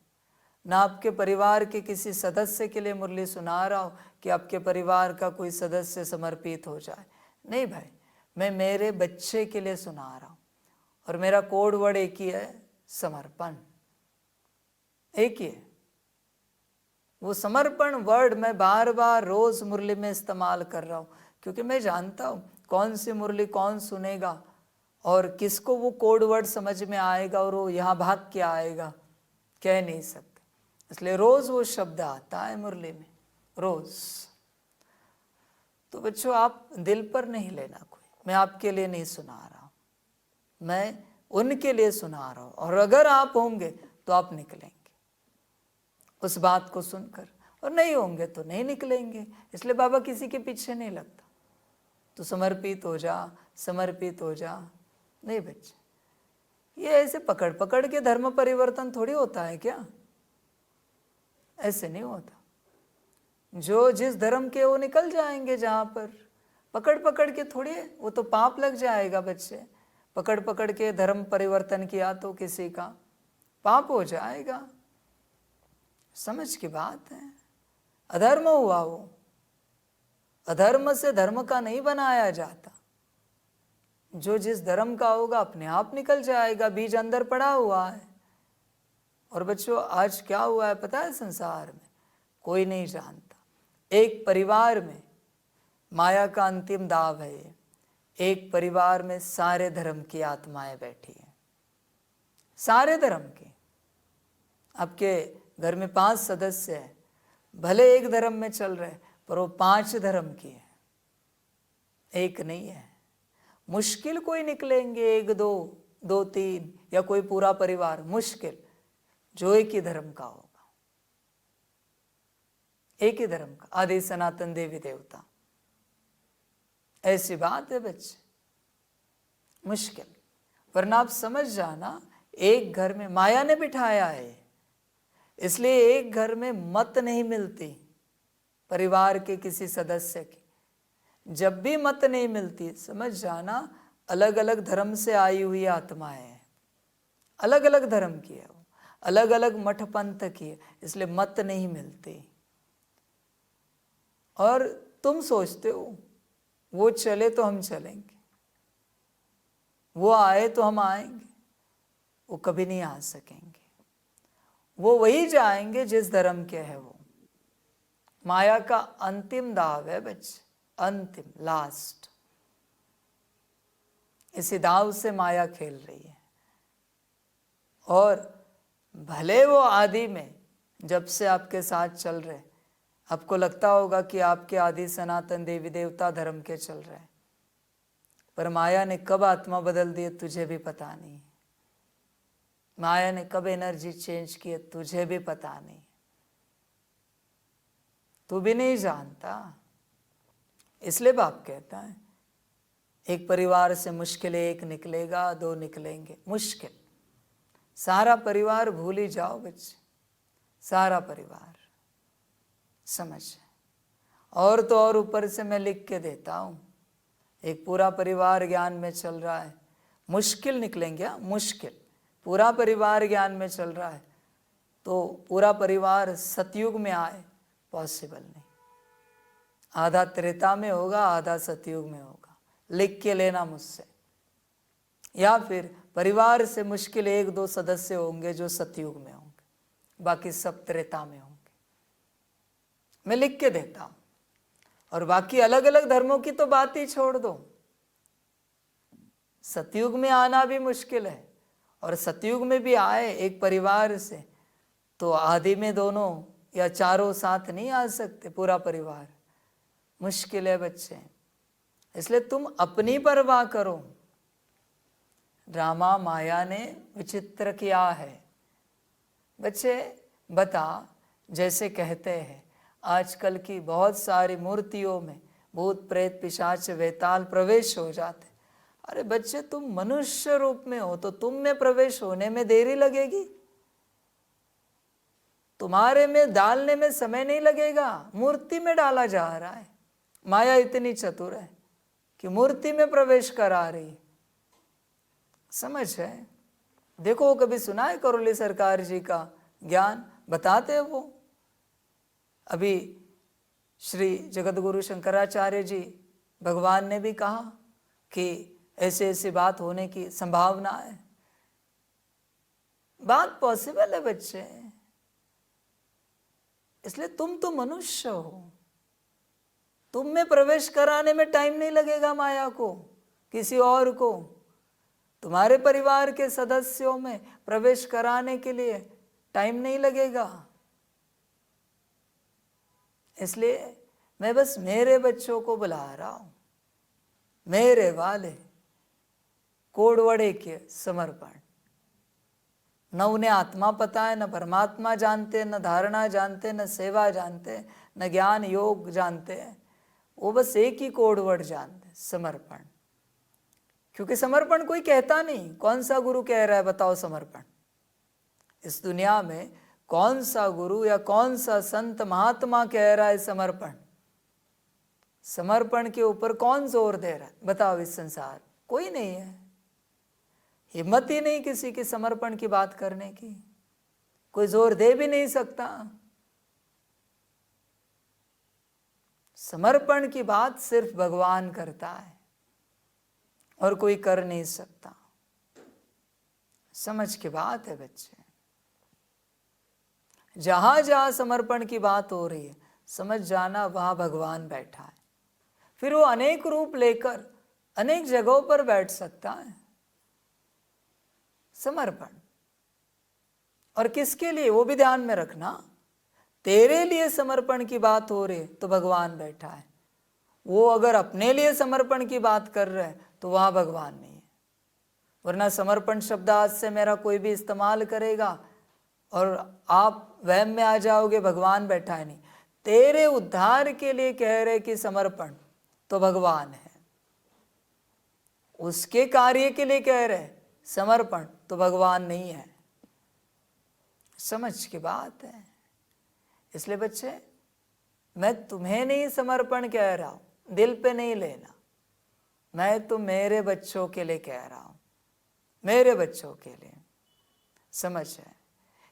ना आपके परिवार के किसी सदस्य के लिए मुरली सुना रहा हूं कि आपके परिवार का कोई सदस्य समर्पित हो जाए। नहीं भाई, मैं मेरे बच्चे के लिए सुना रहा हूं, और मेरा कोड वर्ड एक ही है, समर्पण। एक ही है। वो समर्पण वर्ड मैं बार बार रोज मुरली में इस्तेमाल कर रहा हूं, क्योंकि मैं जानता हूं कौन सी मुरली कौन सुनेगा और किसको वो कोड वर्ड समझ में आएगा और वो यहाँ भाग के आएगा, कह नहीं सकते। इसलिए रोज वो शब्द आता है मुरली में, रोज। तो बच्चों, आप दिल पर नहीं लेना कोई, मैं आपके लिए नहीं सुना रहा हूं, मैं उनके लिए सुना रहा हूं। और अगर आप होंगे तो आप निकलेंगे उस बात को सुनकर, और नहीं होंगे तो नहीं निकलेंगे। इसलिए बाबा किसी के पीछे नहीं लगता। तो समर्पित हो जा, समर्पित हो जा। नहीं बच्चे, ये ऐसे पकड़ पकड़ के धर्म परिवर्तन थोड़ी होता है क्या? ऐसे नहीं होता। जो जिस धर्म के वो निकल जाएंगे, जहां पर पकड़ पकड़ के थोड़ी, वो तो पाप लग जाएगा बच्चे। पकड़ पकड़ के धर्म परिवर्तन किया तो किसी का पाप हो जाएगा। समझ की बात है। अधर्म हुआ वो। अधर्म से धर्म का नहीं बनाया जाता। जो जिस धर्म का होगा अपने आप निकल जाएगा, बीज अंदर पड़ा हुआ है। और बच्चों, आज क्या हुआ है पता है संसार में? कोई नहीं जानता। एक परिवार में माया का अंतिम दाव है ये। एक परिवार में सारे धर्म की आत्माएं बैठी हैं, सारे धर्म की। आपके घर में 5 सदस्य हैं, भले एक धर्म में चल रहे पर वो 5 धर्म की है, एक नहीं है। मुश्किल कोई निकलेंगे 1, 2, 2, 3 या कोई पूरा परिवार, मुश्किल जो एक ही धर्म का होगा, एक ही धर्म का, आदि सनातन देवी देवता। ऐसी बात है बच्चे, मुश्किल। वरना आप समझ जाना, एक घर में माया ने बिठाया है, इसलिए एक घर में मत नहीं मिलती परिवार के किसी सदस्य की। जब भी मत नहीं मिलती, समझ जाना अलग अलग धर्म से आई हुई आत्माएं हैं, अलग अलग धर्म की है वो, अलग अलग मठ पंथ की है, इसलिए मत नहीं मिलती। और तुम सोचते हो वो चले तो हम चलेंगे, वो आए तो हम आएंगे, वो कभी नहीं आ सकेंगे। वो वही जाएंगे जिस धर्म के है वो। माया का अंतिम दाव है बच्चे, अंतिम, लास्ट। इसी दाव से माया खेल रही है। और भले वो आदि में जब से आपके साथ चल रहे, आपको लगता होगा कि आपके आदि सनातन देवी देवता धर्म के चल रहे, पर माया ने कब आत्मा बदल दी तुझे भी पता नहीं। माया ने कब एनर्जी चेंज की है तुझे भी पता नहीं, तू भी नहीं जानता। इसलिए बाप कहता है, एक परिवार से मुश्किल एक निकलेगा, 2 निकलेंगे, मुश्किल। सारा परिवार भूल ही जाओ बच्चे, सारा परिवार। समझ। और तो और ऊपर से मैं लिख के देता हूं, एक पूरा परिवार ज्ञान में चल रहा है, मुश्किल निकलेंगे। मुश्किल, पूरा परिवार ज्ञान में चल रहा है तो पूरा परिवार सतयुग में आए, पॉसिबल नहीं। आधा त्रेता में होगा, आधा सतयुग में होगा। लिख के लेना मुझसे। या फिर परिवार से मुश्किल 1, 2 सदस्य होंगे जो सतयुग में होंगे, बाकी सब त्रेता में होंगे। मैं लिख के देता हूं। और बाकी अलग अलग धर्मों की तो बात ही छोड़ दो। सतयुग में आना भी मुश्किल है, और सतयुग में भी आए एक परिवार से तो आदि में दोनों या चारों साथ नहीं आ सकते, पूरा परिवार। मुश्किल है बच्चे। इसलिए तुम अपनी परवाह करो। ड्रामा माया ने विचित्र किया है बच्चे। बता, जैसे कहते हैं आजकल की बहुत सारी मूर्तियों में भूत प्रेत पिशाच वेताल प्रवेश हो जाते। अरे बच्चे, तुम मनुष्य रूप में हो तो तुम में प्रवेश होने में देरी लगेगी? तुम्हारे में डालने में समय नहीं लगेगा, मूर्ति में डाला जा रहा है। माया इतनी चतुर है कि मूर्ति में प्रवेश करा रही। समझ है? देखो, कभी सुना है करोली सरकार जी का ज्ञान? बताते हैं वो। अभी श्री जगतगुरु शंकराचार्य जी भगवान ने भी कहा कि ऐसे ऐसी बात होने की संभावना है। बात पॉसिबल है बच्चे, इसलिए तुम तो मनुष्य हो, तुम में प्रवेश कराने में टाइम नहीं लगेगा माया को, किसी और को। तुम्हारे परिवार के सदस्यों में प्रवेश कराने के लिए टाइम नहीं लगेगा। इसलिए मैं बस मेरे बच्चों को बुला रहा हूं, मेरे वाले कोडवड़े के समर्पण। न उन्हें आत्मा पता है, न परमात्मा जानते, न धारणा जानते, न सेवा जानते, न ज्ञान योग जानते हैं। वो बस एक ही कोडवर्ड जानते, समर्पण। क्योंकि समर्पण कोई कहता नहीं। कौन सा गुरु कह रहा है बताओ समर्पण? इस दुनिया में कौन सा गुरु या कौन सा संत महात्मा कह रहा है समर्पण? समर्पण के ऊपर कौन जोर दे रहा है बताओ? इस संसार कोई नहीं है, हिम्मत ही नहीं किसी की समर्पण की बात करने की, कोई जोर दे भी नहीं सकता। समर्पण की बात सिर्फ भगवान करता है और कोई कर नहीं सकता। समझ की बात है बच्चे। जहां जहां समर्पण की बात हो रही है समझ जाना वहां भगवान बैठा है। फिर वो अनेक रूप लेकर अनेक जगहों पर बैठ सकता है। समर्पण और किसके लिए वो भी ध्यान में रखना। तेरे लिए समर्पण की बात हो रही है तो भगवान बैठा है। वो अगर अपने लिए समर्पण की बात कर रहे हैं तो वहां भगवान नहीं है। वरना समर्पण शब्द आज से मेरा कोई भी इस्तेमाल करेगा और आप वहम में आ जाओगे भगवान बैठा है। नहीं, तेरे उद्धार के लिए कह रहे कि समर्पण तो भगवान है। उसके कार्य के लिए कह रहे समर्पण तो भगवान नहीं है। समझ की बात है। इसलिए बच्चे मैं तुम्हें नहीं समर्पण कह रहा हूं, दिल पे नहीं लेना। मैं तो मेरे बच्चों के लिए कह रहा हूं, मेरे बच्चों के लिए। समझ है?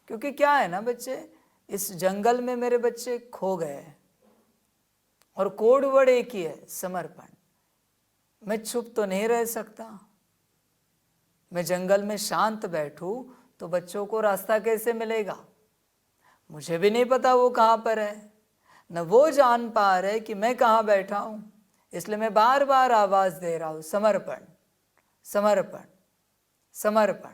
क्योंकि क्या है ना बच्चे, इस जंगल में मेरे बच्चे खो गए और कोड वर्ड एक ही है, समर्पण। मैं चुप तो नहीं रह सकता। मैं जंगल में शांत बैठूं तो बच्चों को रास्ता कैसे मिलेगा? मुझे भी नहीं पता वो कहाँ पर है, न वो जान पा रहे कि मैं कहाँ बैठा हूं। इसलिए मैं बार बार आवाज दे रहा हूं, समर्पण समर्पण समर्पण।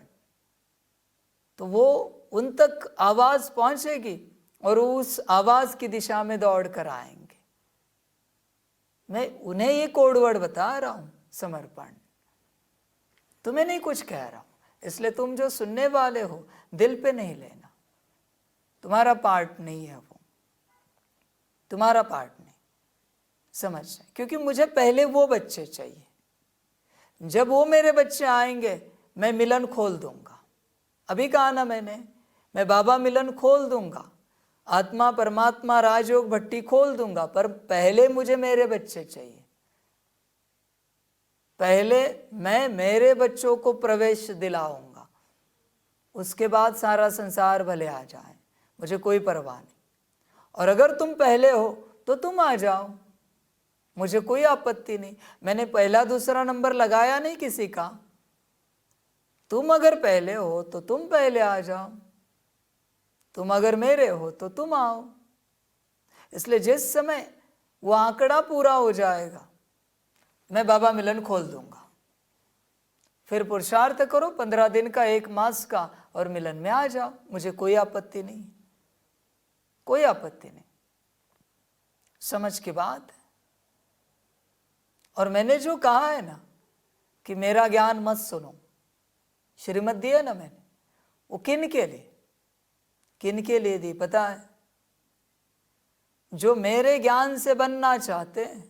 तो वो उन तक आवाज पहुंचेगी और उस आवाज की दिशा में दौड़ कर आएंगे। मैं उन्हें ये कोडवर्ड बता रहा हूं, समर्पण। तुम्हें नहीं कुछ कह रहा हूं। इसलिए तुम जो सुनने वाले हो दिल पे नहीं लेना। तुम्हारा पार्ट नहीं है वो, तुम्हारा पार्ट नहीं। समझ जाए? क्योंकि मुझे पहले वो बच्चे चाहिए। जब वो मेरे बच्चे आएंगे मैं मिलन खोल दूंगा। अभी कहा ना मैंने, मैं बाबा मिलन खोल दूंगा, आत्मा परमात्मा राजयोग भट्टी खोल दूंगा। पर पहले मुझे मेरे बच्चे चाहिए। पहले मैं मेरे बच्चों को प्रवेश दिलाऊंगा, उसके बाद सारा संसार भले आ जाए, मुझे कोई परवाह नहीं। और अगर तुम पहले हो तो तुम आ जाओ, मुझे कोई आपत्ति नहीं। मैंने पहला दूसरा नंबर लगाया नहीं किसी का। तुम अगर पहले हो तो तुम पहले आ जाओ, तुम अगर मेरे हो तो तुम आओ। इसलिए जिस समय वो आंकड़ा पूरा हो जाएगा मैं बाबा मिलन खोल दूंगा। फिर पुरुषार्थ करो 15 दिन का, 1 मास का, और मिलन में आ जाओ। मुझे कोई आपत्ति नहीं, कोई आपत्ति नहीं। समझ की बात है। और मैंने जो कहा है ना कि मेरा ज्ञान मत सुनो, श्रीमत दी है ना मैंने, वो किन के लिए, किन के लिए दी पता है? जो मेरे ज्ञान से बनना चाहते हैं,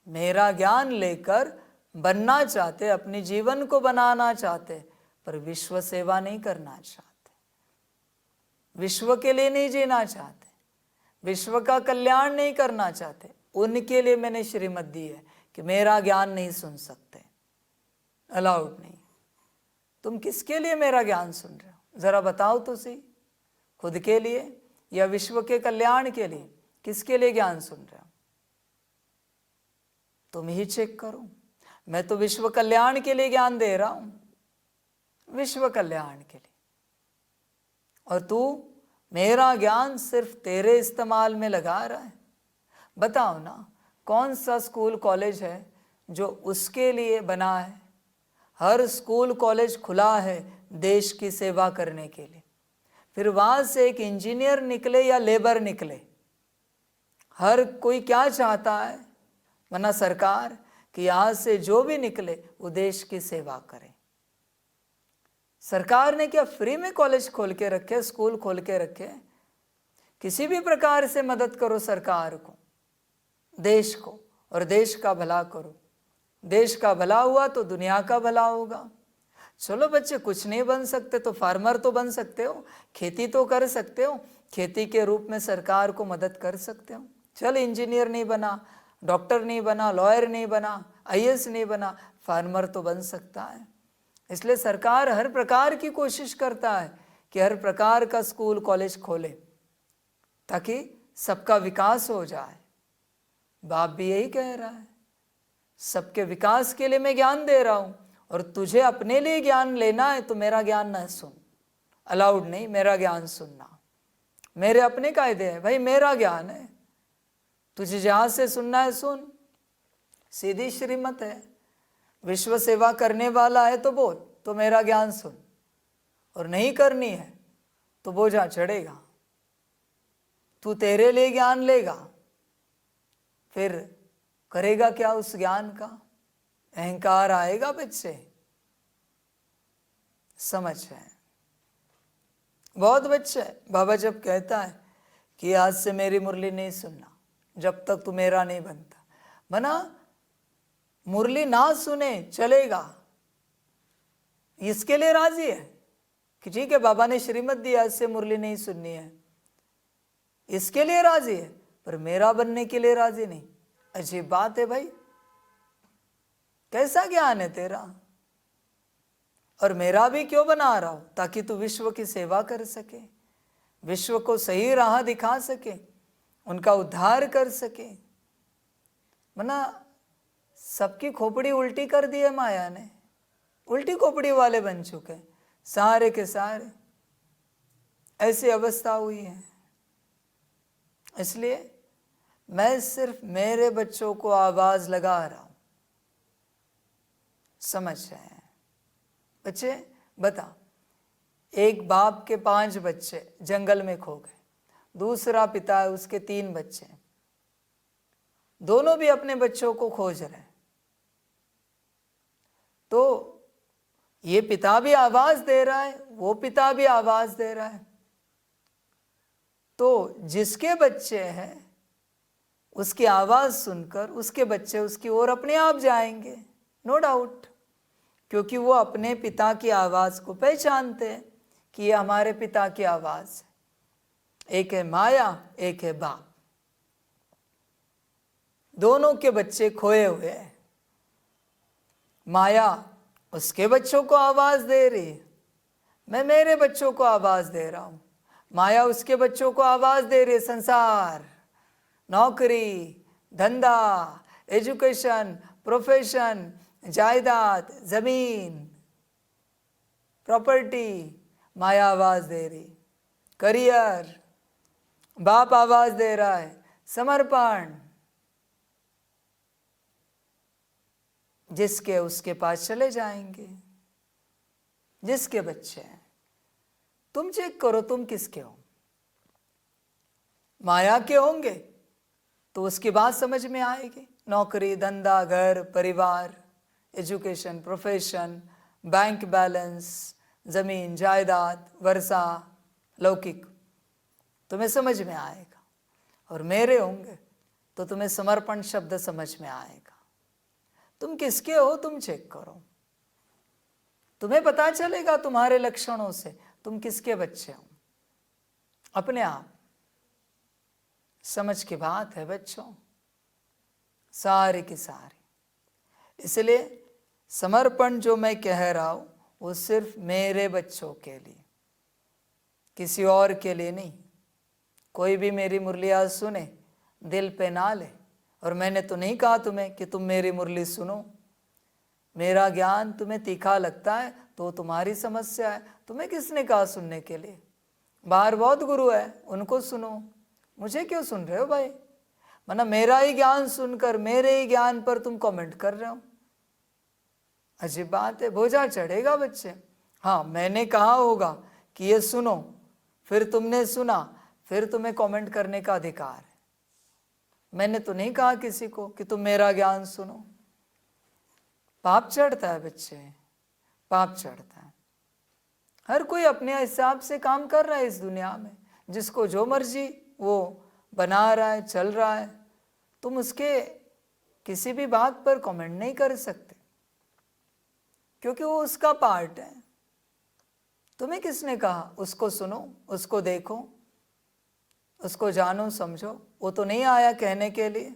मेरा ज्ञान लेकर बनना चाहते, अपने जीवन को बनाना चाहते, पर विश्व सेवा नहीं करना चाहते, विश्व के लिए नहीं जीना चाहते, विश्व का कल्याण नहीं करना चाहते, उनके लिए मैंने श्रीमत दी है कि मेरा ज्ञान नहीं सुन सकते, अलाउड नहीं। तुम किसके लिए मेरा ज्ञान सुन रहे हो जरा बताओ तो सही। खुद के लिए या विश्व के कल्याण के लिए? किसके लिए ज्ञान सुन रहे हो? तुम ही चेक करो। मैं तो विश्व कल्याण के लिए ज्ञान दे रहा हूं, विश्व कल्याण के लिए। और तू मेरा ज्ञान सिर्फ तेरे इस्तेमाल में लगा रहा है। बताओ ना, कौन सा स्कूल कॉलेज है जो उसके लिए बना है? हर स्कूल कॉलेज खुला है देश की सेवा करने के लिए। फिर वहाँ से एक इंजीनियर निकले या लेबर निकले, हर कोई क्या चाहता है, वरना सरकार, कि यहाँ से जो भी निकले वो देश की सेवा करे। सरकार ने क्या फ्री में कॉलेज खोल के रखे, स्कूल खोल के रखे? किसी भी प्रकार से मदद करो सरकार को, देश को, और देश का भला करो। देश का भला हुआ तो दुनिया का भला होगा। चलो बच्चे, कुछ नहीं बन सकते तो फार्मर तो बन सकते हो, खेती तो कर सकते हो, खेती के रूप में सरकार को मदद कर सकते हो। चल, इंजीनियर नहीं बना, डॉक्टर नहीं बना, लॉयर नहीं बना, आईएएस नहीं बना, फार्मर तो बन सकता है। इसलिए सरकार हर प्रकार की कोशिश करता है कि हर प्रकार का स्कूल कॉलेज खोले ताकि सबका विकास हो जाए। बाप भी यही कह रहा है, सबके विकास के लिए मैं ज्ञान दे रहा हूं, और तुझे अपने लिए ज्ञान लेना है तो मेरा ज्ञान न सुन, अलाउड नहीं मेरा ज्ञान सुनना। मेरे अपने कायदे हैं भाई, मेरा ज्ञान है, तुझे जहां से सुनना है सुन, सीधी श्रीमत है। विश्व सेवा करने वाला है तो बोल, तो मेरा ज्ञान सुन, और नहीं करनी है तो बोझा चढ़ेगा। तू तेरे लिए ज्ञान लेगा, फिर करेगा क्या उस ज्ञान का? अहंकार आएगा बच्चे, समझ है। बहुत बच्चे, बाबा जब कहता है कि आज से मेरी मुरली नहीं सुनना जब तक तू मेरा नहीं बनता, बना मुरली ना सुने चलेगा, इसके लिए राजी है कि ठीक है बाबा ने श्रीमत दी, आज से मुरली नहीं सुननी है, इसके लिए राजी है, पर मेरा बनने के लिए राजी नहीं। अजीब बात है भाई, कैसा ज्ञान है तेरा? और मेरा भी क्यों बना रहा हूं? ताकि तू विश्व की सेवा कर सके, विश्व को सही राह दिखा सके, उनका उद्धार कर सके। मना सबकी खोपड़ी उल्टी कर दी है माया ने, उल्टी खोपड़ी वाले बन चुके सारे के सारे, ऐसी अवस्था हुई है। इसलिए मैं सिर्फ मेरे बच्चों को आवाज लगा रहा हूं, समझ रहे हैं बच्चे? बता, एक बाप के 5 बच्चे जंगल में खो गए, दूसरा पिता है उसके 3 बच्चे, दोनों भी अपने बच्चों को खोज रहे हैं। तो ये पिता भी आवाज दे रहा है, वो पिता भी आवाज दे रहा है। तो जिसके बच्चे हैं उसकी आवाज सुनकर उसके बच्चे उसकी ओर अपने आप जाएंगे, नो डाउट, क्योंकि वो अपने पिता की आवाज को पहचानते हैं कि ये हमारे पिता की आवाज है। एक है माया, एक है बाप, दोनों के बच्चे खोए हुए हैं। माया उसके बच्चों को आवाज दे रही है, मैं मेरे बच्चों को आवाज दे रहा हूं। माया उसके बच्चों को आवाज दे रही है, संसार, नौकरी, धंधा, एजुकेशन, प्रोफेशन, जायदाद, जमीन, प्रॉपर्टी, माया आवाज दे रही। करियर, बाप आवाज दे रहा है, समर्पण, जिसके उसके पास चले जाएंगे, जिसके बच्चे हैं। तुम चेक करो तुम किसके हो। माया के होंगे तो उसकी बात समझ में आएगी, नौकरी, धंधा, घर, परिवार, एजुकेशन, प्रोफेशन, बैंक बैलेंस, जमीन, जायदाद, वर्षा, लौकिक, तुम्हें समझ में आएगा। और मेरे होंगे तो तुम्हें समर्पण शब्द समझ में आएगा। तुम किसके हो तुम चेक करो, तुम्हें पता चलेगा तुम्हारे लक्षणों से तुम किसके बच्चे हो, अपने आप। समझ की बात है बच्चों, सारी की सारी। इसलिए समर्पण जो मैं कह रहा हूं वो सिर्फ मेरे बच्चों के लिए, किसी और के लिए नहीं। कोई भी मेरी मुरली आज सुने, दिल पे ना ले, और मैंने तो नहीं कहा तुम्हें कि तुम मेरी मुरली सुनो। मेरा ज्ञान तुम्हें तीखा लगता है तो तुम्हारी समस्या है। तुम्हें किसने कहा सुनने के लिए? बाहर बहुत गुरु है, उनको सुनो, मुझे क्यों सुन रहे हो भाई? मतलब मेरा ही ज्ञान सुनकर मेरे ही ज्ञान पर तुम कमेंट कर रहे हो। अजीब बात है, बोझा चढ़ेगा बच्चे। हाँ, मैंने कहा होगा कि ये सुनो, फिर तुमने सुना, फिर तुम्हें कमेंट करने का अधिकार है। मैंने तो नहीं कहा किसी को कि तुम मेरा ज्ञान सुनो। पाप चढ़ता है बच्चे, पाप चढ़ता है। हर कोई अपने हिसाब से काम कर रहा है इस दुनिया में, जिसको जो मर्जी वो बना रहा है, चल रहा है। तुम उसके किसी भी बात पर कमेंट नहीं कर सकते, क्योंकि वो उसका पार्ट है। तुम्हें किसने कहा? उसको सुनो, उसको देखो, उसको जानो, समझो। वो तो नहीं आया कहने के लिए।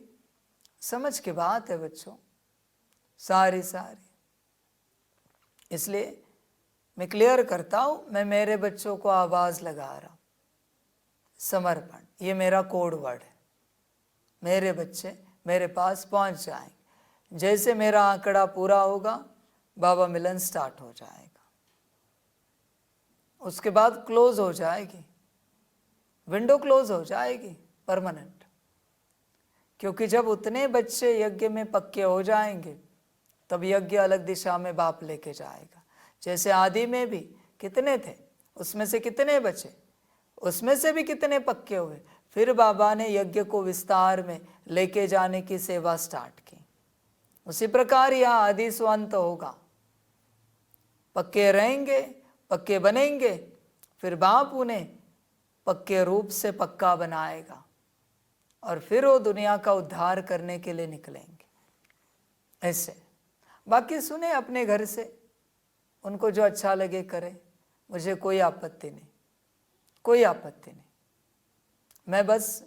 समझ की बात है बच्चों, सारी। इसलिए मैं क्लियर करता हूं, मैं मेरे बच्चों को आवाज लगा रहा हूं, समर्पण, ये मेरा कोड वर्ड है। मेरे बच्चे मेरे पास पहुंच जाएंगे। जैसे मेरा आंकड़ा पूरा होगा, बाबा मिलन स्टार्ट हो जाएगा। उसके बाद क्लोज हो जाएगी, विंडो क्लोज हो जाएगी परमानेंट। क्योंकि जब उतने बच्चे यज्ञ में पक्के हो जाएंगे, तब यज्ञ अलग दिशा में बाप लेके जाएगा। जैसे आदि में भी कितने थे, उसमें से कितने बचे, उसमें से भी कितने पक्के हुए, फिर बाबा ने यज्ञ को विस्तार में लेके जाने की सेवा स्टार्ट की। उसी प्रकार यहाँ आदि स्वांत होगा। पक्के रहेंगे, पक्के बनेंगे, फिर बाप उन्हें पक्के रूप से पक्का बनाएगा और फिर वो दुनिया का उद्धार करने के लिए निकलेंगे। ऐसे बाकी सुने अपने घर से, उनको जो अच्छा लगे करे, मुझे कोई आपत्ति नहीं, कोई आपत्ति नहीं। मैं बस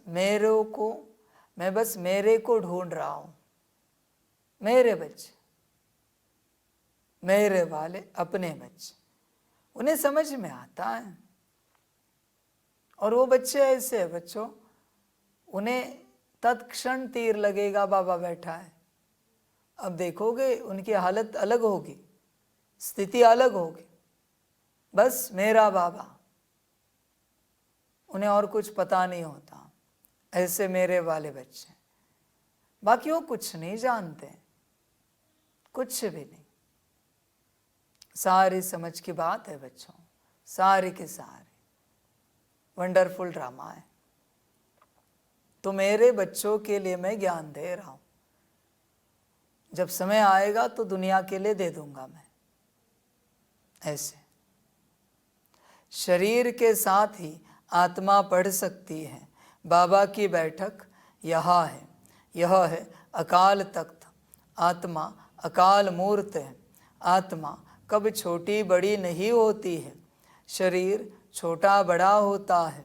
मेरे को ढूंढ रहा हूं। मेरे बच्चे, मेरे वाले अपने बच्चे, उन्हें समझ में आता है। और वो बच्चे ऐसे है बच्चों, उन्हें तत्क्षण तीर लगेगा बाबा बैठा है। अब देखोगे उनकी हालत अलग होगी, स्थिति अलग होगी। बस मेरा बाबा, उन्हें और कुछ पता नहीं होता। ऐसे मेरे वाले बच्चे, बाकी वो कुछ नहीं जानते, कुछ भी नहीं। सारी समझ की बात है बच्चों, सारी की सारी वंडरफुल ड्रामा है। तो मेरे बच्चों के लिए मैं ज्ञान दे रहा हूं। जब समय आएगा तो दुनिया के लिए दे दूंगा मैं। ऐसे शरीर के साथ ही आत्मा पढ़ सकती है। बाबा की बैठक यहाँ है। यह है अकाल तख्त। आत्मा अकाल मूर्त है। आत्मा कब छोटी बड़ी नहीं होती है, शरीर छोटा बड़ा होता है।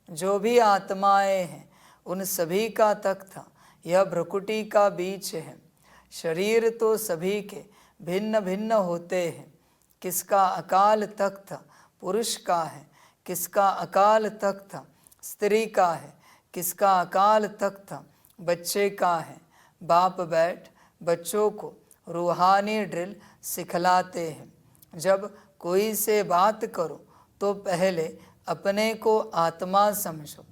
जो भी आत्माएं हैं उन सभी का तख्त यह भ्रुकुटी का बीच है। शरीर तो सभी के भिन्न भिन्न होते हैं। किसका अकाल तख्त पुरुष का है, किसका अकाल तख्त स्त्री का है, किसका अकाल तख्त बच्चे का है। बाप बैठ बच्चों को रूहानी ड्रिल सिखलाते हैं। जब कोई से बात करो तो पहले अपने को आत्मा समझो।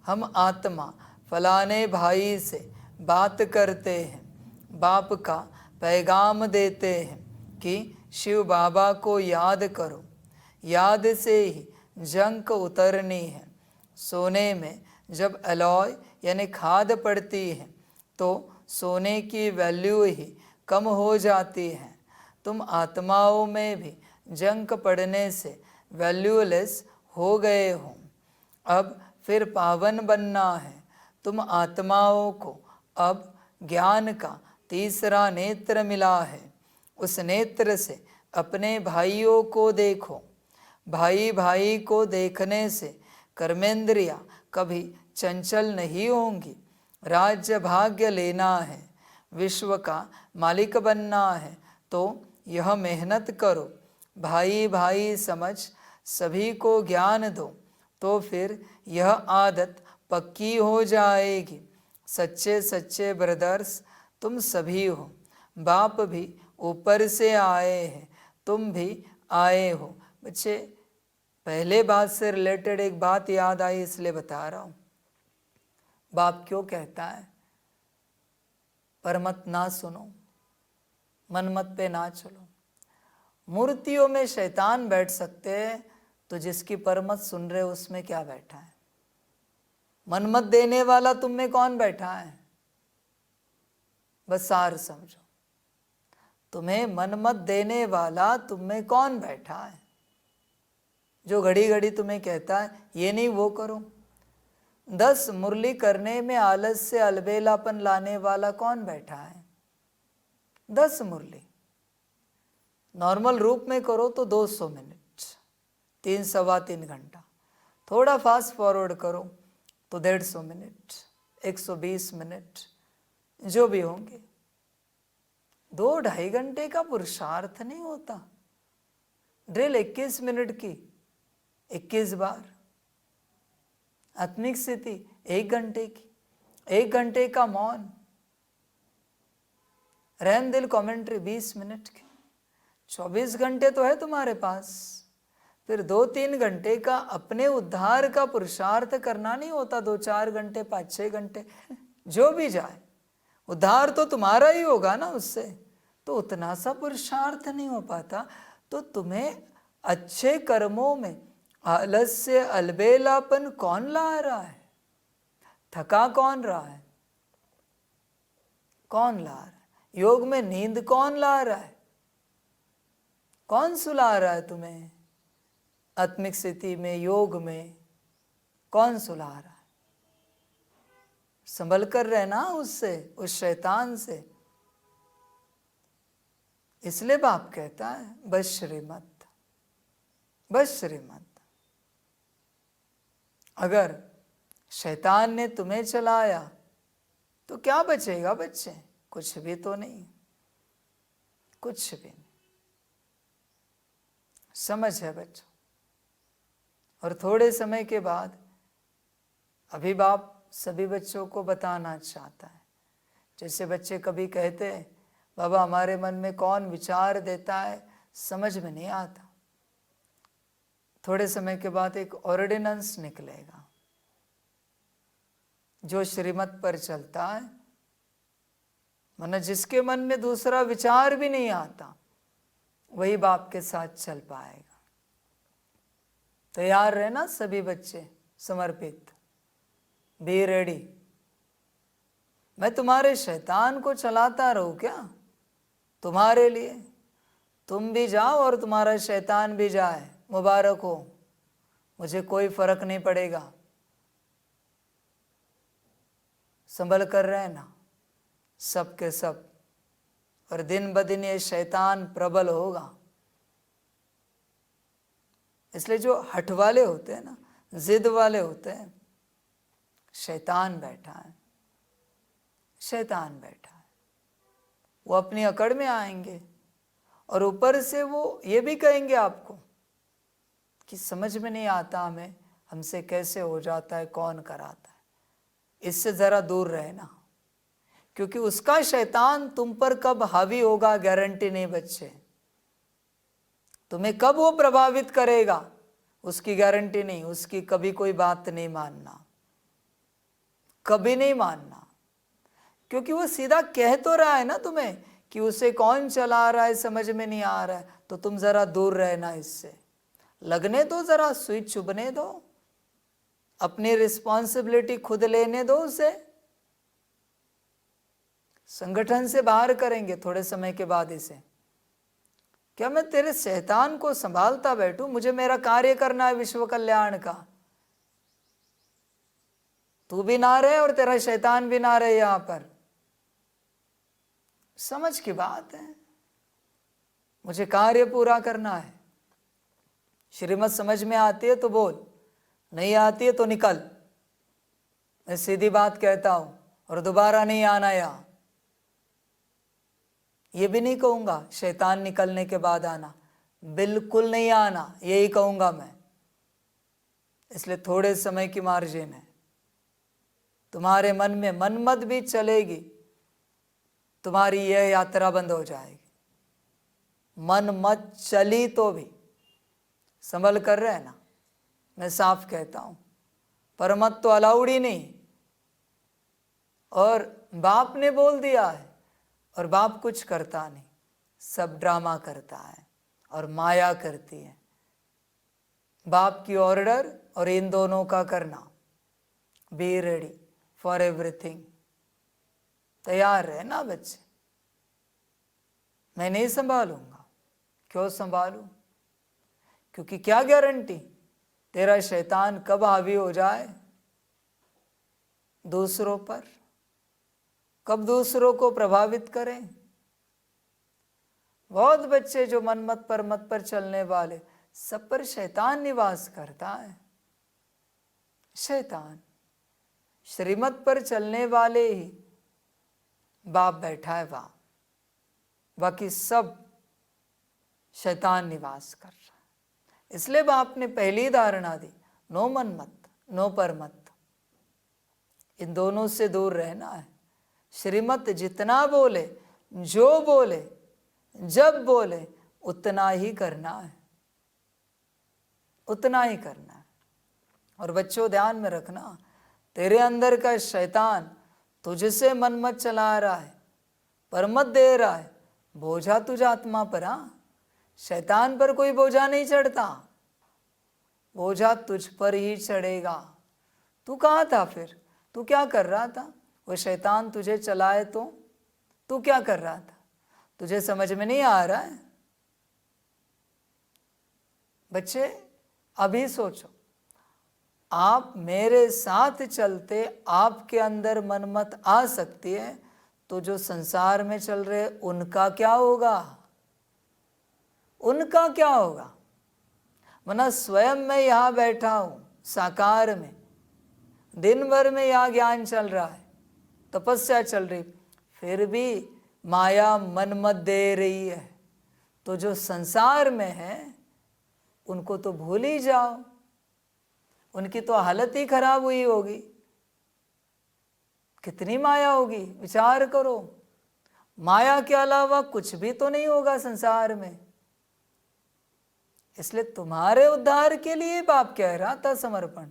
हम आत्मा फलाने भाई से बात करते हैं, बाप का पैगाम देते हैं कि शिव बाबा को याद करो। याद से ही जंक उतरनी है। सोने में जब अलॉय यानी खाद पड़ती है तो सोने की वैल्यू ही कम हो जाती है। तुम आत्माओं में भी जंक पड़ने से वैल्यूलेस हो गए हो। अब फिर पावन बनना है। तुम आत्माओं को अब ज्ञान का तीसरा नेत्र मिला है। उस नेत्र से अपने भाइयों को देखो। भाई भाई को देखने से कर्मेंद्रियां कभी चंचल नहीं होंगी। राज्य भाग्य लेना है, विश्व का मालिक बनना है तो यह मेहनत करो। भाई भाई समझ सभी को ज्ञान दो तो फिर यह आदत पक्की हो जाएगी। सच्चे सच्चे ब्रदर्स तुम सभी हो, बाप भी ऊपर से आए हैं, तुम भी आए हो। बच्चे पहले बात से रिलेटेड एक बात याद आई इसलिए बता रहा हूँ। बाप क्यों कहता है परमत ना सुनो, मनमत पे ना चलो। मूर्तियों में शैतान बैठ सकते हैं, तो जिसकी परमत सुन रहे हो उसमें क्या बैठा है? मनमत देने वाला तुम में कौन बैठा है? बस सार समझो, तुम्हें मनमत देने वाला तुम में कौन बैठा है? जो घड़ी घड़ी तुम्हें कहता है ये नहीं वो करो। 10 मुरली करने में आलस से अलबेलापन लाने वाला कौन बैठा है? 10 मुरली नॉर्मल रूप में करो तो 200 मिनट, 3 सवा 3 घंटा। थोड़ा फास्ट फॉरवर्ड करो तो 150 मिनट, 120 मिनट, जो भी होंगे। 2-2.5 घंटे का पुरुषार्थ नहीं होता। ड्रिल 21 मिनट की 21 बार। आत्मिक स्थिति 1 घंटे की, 1 घंटे का मौन। रहम दिल कमेंट्री 20 मिनट की। 24 घंटे तो है तुम्हारे पास। फिर 2-3 घंटे का अपने उद्धार का पुरुषार्थ करना नहीं होता। 2-4 घंटे, 5-6 घंटे, जो भी जाए, उद्धार तो तुम्हारा ही होगा ना उससे। तो उतना सा पुरुषार्थ नहीं हो पाता। तो तुम्हें अच्छे कर्मों में आलस से अलबेलापन कौन ला रहा है? थका कौन रहा है? कौन ला रहा है? योग में नींद कौन ला रहा है? कौन सुला रहा है तुम्हें? आत्मिक स्थिति में, योग में कौन सुला रहा है? संभल कर रहना उससे, उस शैतान से। इसलिए बाप कहता है बस श्रीमत, बस श्रीमत। अगर शैतान ने तुम्हें चलाया तो क्या बचेगा बच्चे? कुछ भी तो नहीं, कुछ भी नहीं। समझ है बच्चों? और थोड़े समय के बाद अभी बाप सभी बच्चों को बताना चाहता है। जैसे बच्चे कभी कहते हैं बाबा हमारे मन में कौन विचार देता है, समझ में नहीं आता। थोड़े समय के बाद एक ऑर्डिनेंस निकलेगा जो श्रीमत पर चलता है। माना जिसके मन में दूसरा विचार भी नहीं आता वही बाप के साथ चल पाएगा। तैयार रहना सभी बच्चे, समर्पित, बी रेडी। मैं तुम्हारे शैतान को चलाता रहूं क्या? तुम्हारे लिए तुम भी जाओ और तुम्हारा शैतान भी जाए, मुबारक हो, मुझे कोई फर्क नहीं पड़ेगा। संभल कर रहना सब के सब। और दिन ब दिन ये शैतान प्रबल होगा। इसलिए जो हठ वाले होते हैं ना, जिद वाले होते हैं, शैतान बैठा है, शैतान बैठा है। वो अपनी अकड़ में आएंगे और ऊपर से वो ये भी कहेंगे आपको कि समझ में नहीं आता हमें, हमसे कैसे हो जाता है, कौन कराता है। इससे ज़रा दूर रहना, क्योंकि उसका शैतान तुम पर कब हावी होगा गारंटी नहीं बच्चे। तुम्हें कब वो प्रभावित करेगा उसकी गारंटी नहीं। उसकी कभी कोई बात नहीं मानना, कभी नहीं मानना, क्योंकि वो सीधा कह तो रहा है ना तुम्हें कि उसे कौन चला रहा है समझ में नहीं आ रहा है। तो तुम ज़रा दूर रहना इससे। लगने दो, ज़रा सुई चुभने दो, अपनी रिस्पॉन्सिबिलिटी खुद लेने दो उसे। संगठन से बाहर करेंगे थोड़े समय के बाद इसे। क्या मैं तेरे शैतान को संभालता बैठूं? मुझे मेरा कार्य करना है विश्व कल्याण का। तू भी ना रहे और तेरा शैतान भी ना रहे यहां पर। समझ की बात है। मुझे कार्य पूरा करना है। श्रीमत समझ में आती है तो बोल, नहीं आती है तो निकल। मैं सीधी बात कहता हूं और दोबारा नहीं आना यहां। ये भी नहीं कहूंगा शैतान निकलने के बाद आना, बिल्कुल नहीं आना, यही कहूंगा मैं। इसलिए थोड़े समय की मार्जिन है। तुम्हारे मन में मनमत भी चलेगी, तुम्हारी यह यात्रा बंद हो जाएगी। मन मत चली तो भी संभल कर रहे ना, मैं साफ कहता हूं, परमत तो अलाउड ही नहीं। और बाप ने बोल दिया है, और बाप कुछ करता नहीं, सब ड्रामा करता है और माया करती है। बाप की ऑर्डर और इन दोनों का करना, बी रेडी फॉर एवरीथिंग, तैयार है ना बच्चे। मैं नहीं संभालूंगा, क्यों संभालूं? क्योंकि क्या गारंटी तेरा शैतान कब हावी हो जाए दूसरों पर, कब दूसरों को प्रभावित करें। बहुत बच्चे जो मनमत परमत पर चलने वाले, सब पर शैतान निवास करता है। शैतान श्रीमत पर चलने वाले ही बाप बैठा है वहां, बाकी सब शैतान निवास कर रहा है। इसलिए बाप ने पहली धारणा दी, नो मनमत नो परमत, इन दोनों से दूर रहना है। श्रीमत जितना बोले, जो बोले, जब बोले, उतना ही करना है, उतना ही करना है। और बच्चों ध्यान में रखना, तेरे अंदर का शैतान तुझसे मनमत चला रहा है, परमत दे रहा है, बोझा तुझ आत्मा पर। हाँ, शैतान पर कोई बोझा नहीं चढ़ता, बोझा तुझ पर ही चढ़ेगा। तू कहाँ था फिर? तू क्या कर रहा था? वो शैतान तुझे चलाए तो तू क्या कर रहा था? तुझे समझ में नहीं आ रहा है? बच्चे अभी सोचो, आप मेरे साथ चलते आपके अंदर मनमत आ सकती है, तो जो संसार में चल रहे उनका क्या होगा? उनका क्या होगा? वरना स्वयं मैं यहां बैठा हूं साकार में, दिन भर में यहां ज्ञान चल रहा है, तपस्या चल रही, फिर भी माया मनमत दे रही है। तो जो संसार में है उनको तो भूल ही जाओ, उनकी तो हालत ही खराब हुई होगी। कितनी माया होगी, विचार करो। माया के अलावा कुछ भी तो नहीं होगा संसार में। इसलिए तुम्हारे उद्धार के लिए बाप कह रहा था समर्पण,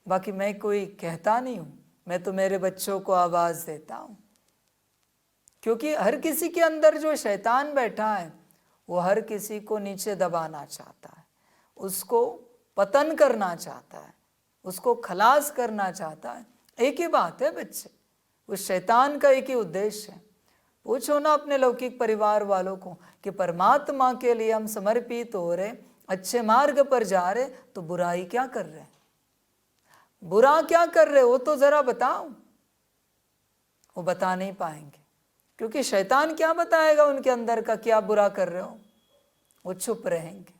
बाकी मैं कोई कहता नहीं हूं, मैं तो मेरे बच्चों को आवाज देता हूं। क्योंकि हर किसी के अंदर जो शैतान बैठा है वो हर किसी को नीचे दबाना चाहता है, उसको पतन करना चाहता है, उसको खलास करना चाहता है। एक ही बात है बच्चे, उस शैतान का एक ही उद्देश्य है। पूछो ना अपने लौकिक परिवार वालों को कि परमात्मा के लिए हम समर्पित हो रहे, अच्छे मार्ग पर जा रहे, तो बुराई क्या कर रहे हैं? बुरा क्या कर रहे हो तो जरा बताओ। वो बता नहीं पाएंगे, क्योंकि शैतान क्या बताएगा उनके अंदर का क्या बुरा कर रहे हो, वो चुप रहेंगे।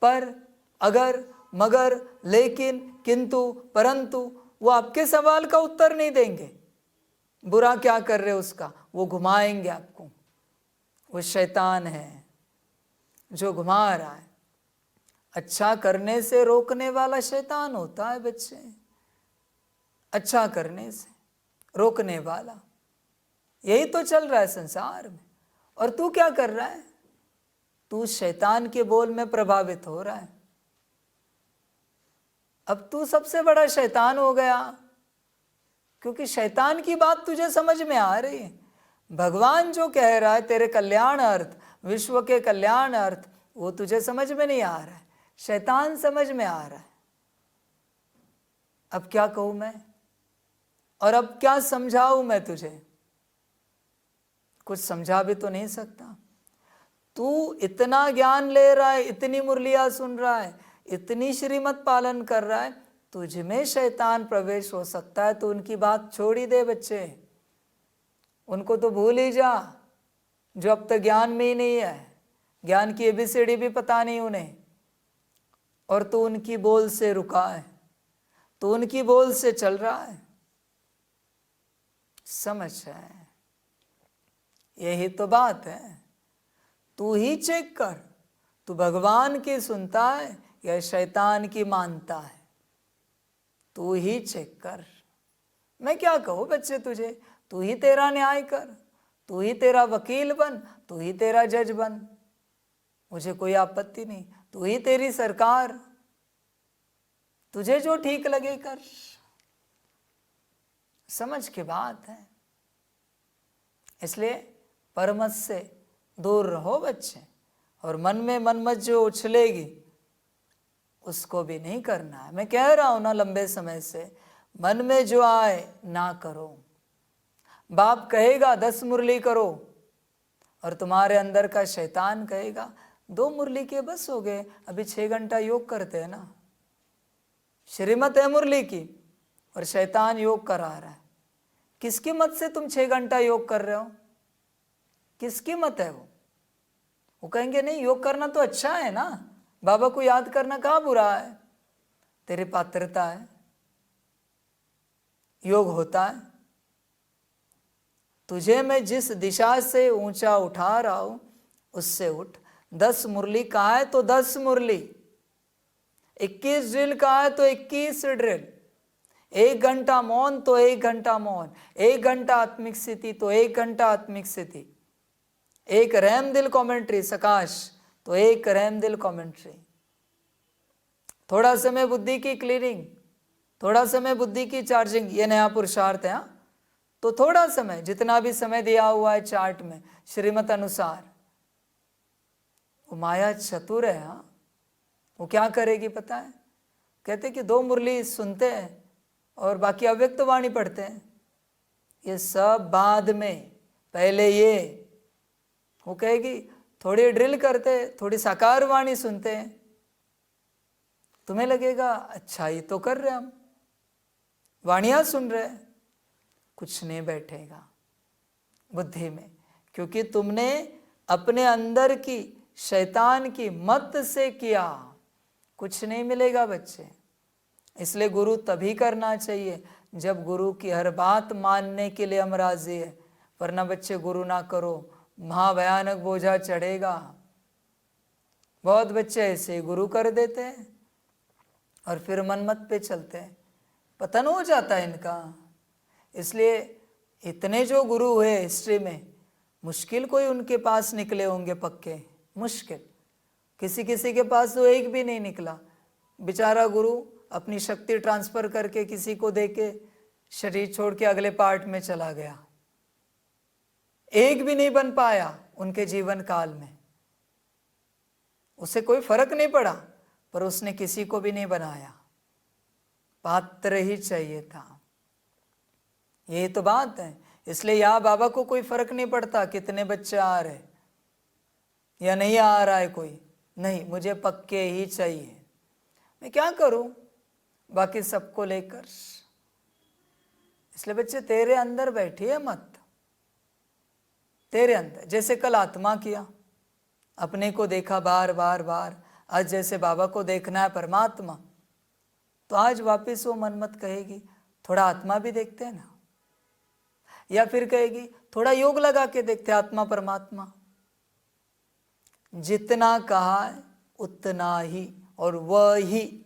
पर अगर मगर लेकिन किंतु परंतु वो आपके सवाल का उत्तर नहीं देंगे। बुरा क्या कर रहे हो उसका वो घुमाएंगे आपको। वो शैतान है जो घुमा रहा है। अच्छा करने से रोकने वाला शैतान होता है बच्चे, अच्छा करने से रोकने वाला। यही तो चल रहा है संसार में। और तू क्या कर रहा है? तू शैतान के बोल में प्रभावित हो रहा है। अब तू सबसे बड़ा शैतान हो गया, क्योंकि शैतान की बात तुझे समझ में आ रही है। भगवान जो कह रहा है तेरे कल्याण अर्थ, विश्व के कल्याण अर्थ, वो तुझे समझ में नहीं आ रहा है, शैतान समझ में आ रहा है। अब क्या कहूं मैं, और अब क्या समझाऊं मैं तुझे? कुछ समझा भी तो नहीं सकता। तू इतना ज्ञान ले रहा है, इतनी मुरलियां सुन रहा है, इतनी श्रीमत पालन कर रहा है, तुझ में शैतान प्रवेश हो सकता है। तो उनकी बात छोड़ ही दे बच्चे, उनको तो भूल ही जा, जो अब तक ज्ञान में ही नहीं है, ज्ञान की एबीसीडी भी पता नहीं उन्हें। और तू उनकी बोल से रुका है, तो उनकी बोल से चल रहा है। समझ है, यही तो बात है। तू ही चेक कर, तू भगवान की सुनता है या शैतान की मानता है? तू ही चेक कर। मैं क्या कहूँ बच्चे तुझे, तू ही तेरा न्याय कर, तू ही तेरा वकील बन, तू ही तेरा जज बन, मुझे कोई आपत्ति नहीं, तू ही तेरी सरकार, तुझे जो ठीक लगे कर। समझ की बात है। इसलिए परमत से दूर रहो बच्चे, और मन में मनमत जो उछलेगी उसको भी नहीं करना है। मैं कह रहा हूं ना लंबे समय से, मन में जो आए ना करो। बाप कहेगा 10 मुरली करो, और तुम्हारे अंदर का शैतान कहेगा 2 मुरली के बस हो गए, अभी 6 घंटा योग करते हैं ना। श्रीमत है मुरली की और शैतान योग करा रहा है। किसकी मत से तुम 6 घंटा योग कर रहे हो? किसकी मत है वो कहेंगे नहीं योग करना तो अच्छा है ना, बाबा को याद करना कहाँ बुरा है, तेरी पात्रता है, योग होता है। तुझे मैं जिस दिशा से ऊंचा उठा रहा हूं उससे उठ। 10 मुरली कहा है तो 10 मुरली, 21 ड्रिल कहा है तो 21 ड्रिल, 1 घंटा मौन तो 1 घंटा मौन, 1 घंटा आत्मिक स्थिति तो 1 घंटा आत्मिक स्थिति, 1 रहम दिल कमेंट्री सकाश तो 1 रहम दिल कमेंट्री। थोड़ा समय बुद्धि की क्लीनिंग, थोड़ा समय बुद्धि की चार्जिंग, ये नया पुरुषार्थ है। हाँ, तो थोड़ा समय, जितना भी समय दिया हुआ है चार्ट में श्रीमत अनुसार। वो माया चतुर है। हाँ, वो क्या करेगी पता है? कहते कि 2 मुरली सुनते हैं और बाकी अव्यक्त वाणी पढ़ते हैं। ये सब बाद में, पहले ये वो कहेगी थोड़ी ड्रिल करते, थोड़ी साकार वाणी सुनते हैं। तुम्हें लगेगा अच्छा ही तो कर रहे हम, वाणियां सुन रहे, कुछ नहीं बैठेगा बुद्धि में, क्योंकि तुमने अपने अंदर की शैतान की मत से किया। कुछ नहीं मिलेगा बच्चे। इसलिए गुरु तभी करना चाहिए जब गुरु की हर बात मानने के लिए हम राजी है, वरना बच्चे गुरु ना करो, महाभयानक बोझा चढ़ेगा। बहुत बच्चे ऐसे गुरु कर देते हैं और फिर मनमत पे चलते हैं, पतन हो जाता है इनका। इसलिए इतने जो गुरु हुए हिस्ट्री में, मुश्किल कोई उनके पास निकले होंगे पक्के, मुश्किल। किसी किसी के पास तो एक भी नहीं निकला। बेचारा गुरु अपनी शक्ति ट्रांसफर करके किसी को देके शरीर छोड़ के अगले पार्ट में चला गया। एक भी नहीं बन पाया उनके जीवन काल में। उसे कोई फर्क नहीं पड़ा, पर उसने किसी को भी नहीं बनाया। पात्र ही चाहिए था। यही तो बात है। इसलिए यहाँ बाबा को कोई फर्क नहीं पड़ता कितने बच्चे आ रहे या नहीं आ रहा है कोई, नहीं, मुझे पक्के ही चाहिए। मैं क्या करूं बाकी सबको लेकर? इसलिए बच्चे तेरे अंदर बैठी है मत, तेरे अंदर। जैसे कल आत्मा किया, अपने को देखा बार बार बार, आज जैसे बाबा को देखना है परमात्मा, तो आज वापस वो मनमत कहेगी थोड़ा आत्मा भी देखते हैं ना, या फिर कहेगी थोड़ा योग लगा के देखते आत्मा परमात्मा। जितना कहा है उतना ही, और वह ही,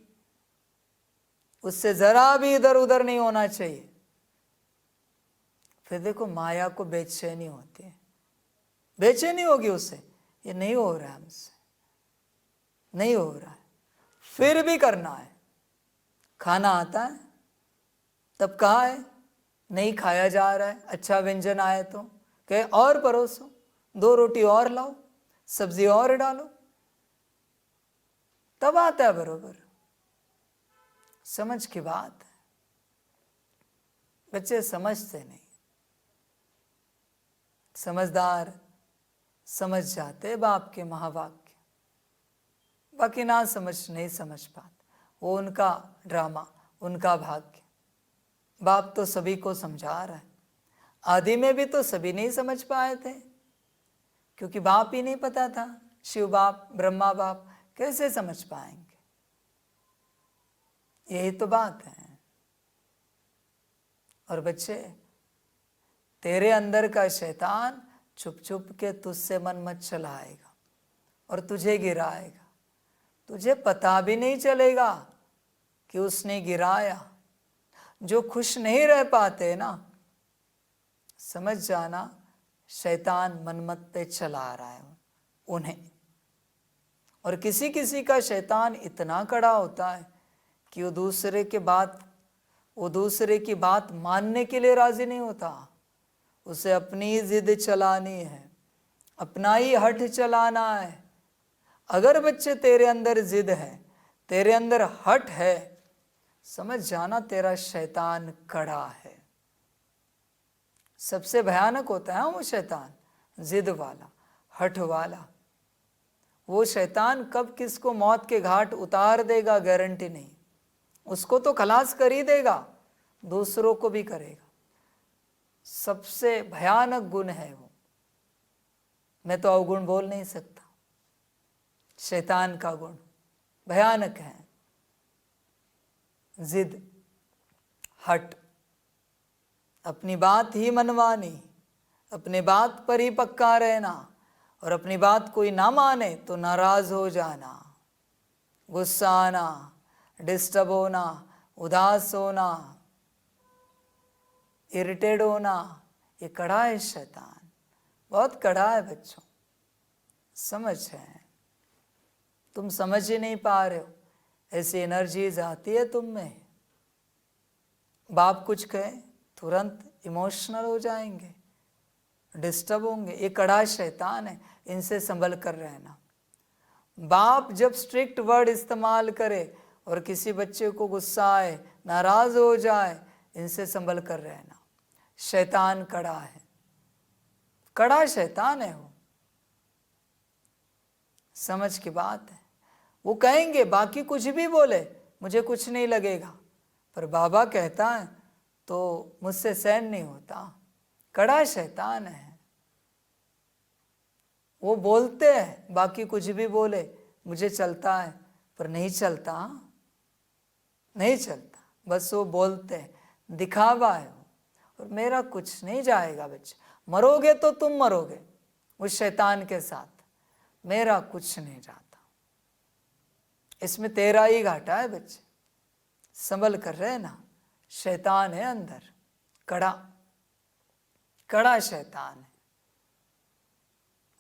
उससे जरा भी इधर उधर नहीं होना चाहिए। फिर देखो माया को बेचैनी होती है, बेचैनी होगी उससे, ये नहीं हो रहा है हमसे, नहीं हो रहा है, फिर भी करना है। खाना आता है तब कहा है नहीं खाया जा रहा है, अच्छा व्यंजन आए तो कहे और परोसो, 2 रोटी और लाओ, सब्जी और डालो, तब आता है बरोबर। समझ की बात है। बच्चे समझते नहीं, समझदार समझ जाते बाप के महावाक्य, बाकी ना समझ नहीं समझ पाते। वो उनका ड्रामा, उनका भाग्य। बाप तो सभी को समझा रहा है। आदि में भी तो सभी नहीं समझ पाए थे, क्योंकि बाप ही नहीं पता था। शिव बाप, ब्रह्मा बाप कैसे समझ पाएंगे? यही तो बात है। और बच्चे, तेरे अंदर का शैतान छुप छुप के तुझसे मन मत चलाएगा और तुझे गिराएगा। तुझे पता भी नहीं चलेगा कि उसने गिराया। जो खुश नहीं रह पाते ना, समझ जाना शैतान मनमत पे चला रहा है उन्हें। और किसी किसी का शैतान इतना कड़ा होता है कि वो दूसरे की बात मानने के लिए राजी नहीं होता। उसे अपनी जिद चलानी है, अपना ही हठ चलाना है। अगर बच्चे तेरे अंदर जिद है, तेरे अंदर हठ है, समझ जाना तेरा शैतान कड़ा है। सबसे भयानक होता है वो शैतान, जिद वाला, हठ वाला। वो शैतान कब किसको मौत के घाट उतार देगा गारंटी नहीं। उसको तो खलास कर ही देगा, दूसरों को भी करेगा। सबसे भयानक गुण है वो। मैं तो अवगुण बोल नहीं सकता। शैतान का गुण भयानक है। जिद, हट, अपनी बात ही मनवानी, अपनी बात पर ही पक्का रहना, और अपनी बात कोई ना माने तो नाराज हो जाना, गुस्सा आना, डिस्टर्ब होना, उदास होना, इरिटेट होना। ये कड़ा है शैतान, बहुत कड़ा है बच्चों। समझ है, तुम समझ ही नहीं पा रहे हो। ऐसी एनर्जीज आती है तुम में। बाप कुछ कहे तुरंत इमोशनल हो जाएंगे, डिस्टर्ब होंगे। ये कड़ा शैतान है, इनसे संभल कर रहना। बाप जब स्ट्रिक्ट वर्ड इस्तेमाल करे और किसी बच्चे को गुस्सा आए, नाराज हो जाए, इनसे संभल कर रहना। शैतान कड़ा है, कड़ा शैतान है वो। समझ की बात है। वो कहेंगे बाकी कुछ भी बोले, मुझे कुछ नहीं लगेगा, पर बाबा कहता है तो मुझसे सहन नहीं होता। कड़ा शैतान है। वो बोलते हैं बाकी कुछ भी बोले मुझे चलता है, पर नहीं चलता, नहीं चलता। बस वो बोलते हैं, दिखावा है वो। और मेरा कुछ नहीं जाएगा बच्चे, मरोगे तो तुम मरोगे उस शैतान के साथ, मेरा कुछ नहीं जाता। इसमें तेरा ही घाटा है बच्चे, संभल कर रहना। शैतान है अंदर, कड़ा, कड़ा शैतान है।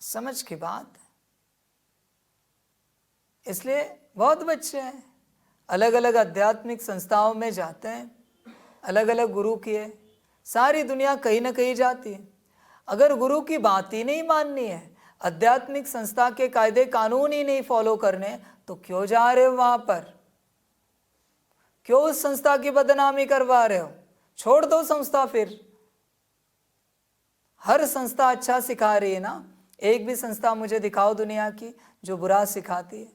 समझ की बात है। इसलिए बहुत बच्चे हैं, अलग अलग आध्यात्मिक संस्थाओं में जाते हैं, अलग अलग गुरु किए। सारी दुनिया कहीं ना कहीं जाती है। अगर गुरु की बात ही नहीं माननी है, आध्यात्मिक संस्था के कायदे कानून ही नहीं फॉलो करने, तो क्यों जा रहे हो वहां पर? क्यों उस संस्था की बदनामी करवा रहे हो? छोड़ दो संस्था फिर। हर संस्था अच्छा सिखा रही है ना। एक भी संस्था मुझे दिखाओ दुनिया की जो बुरा सिखाती है,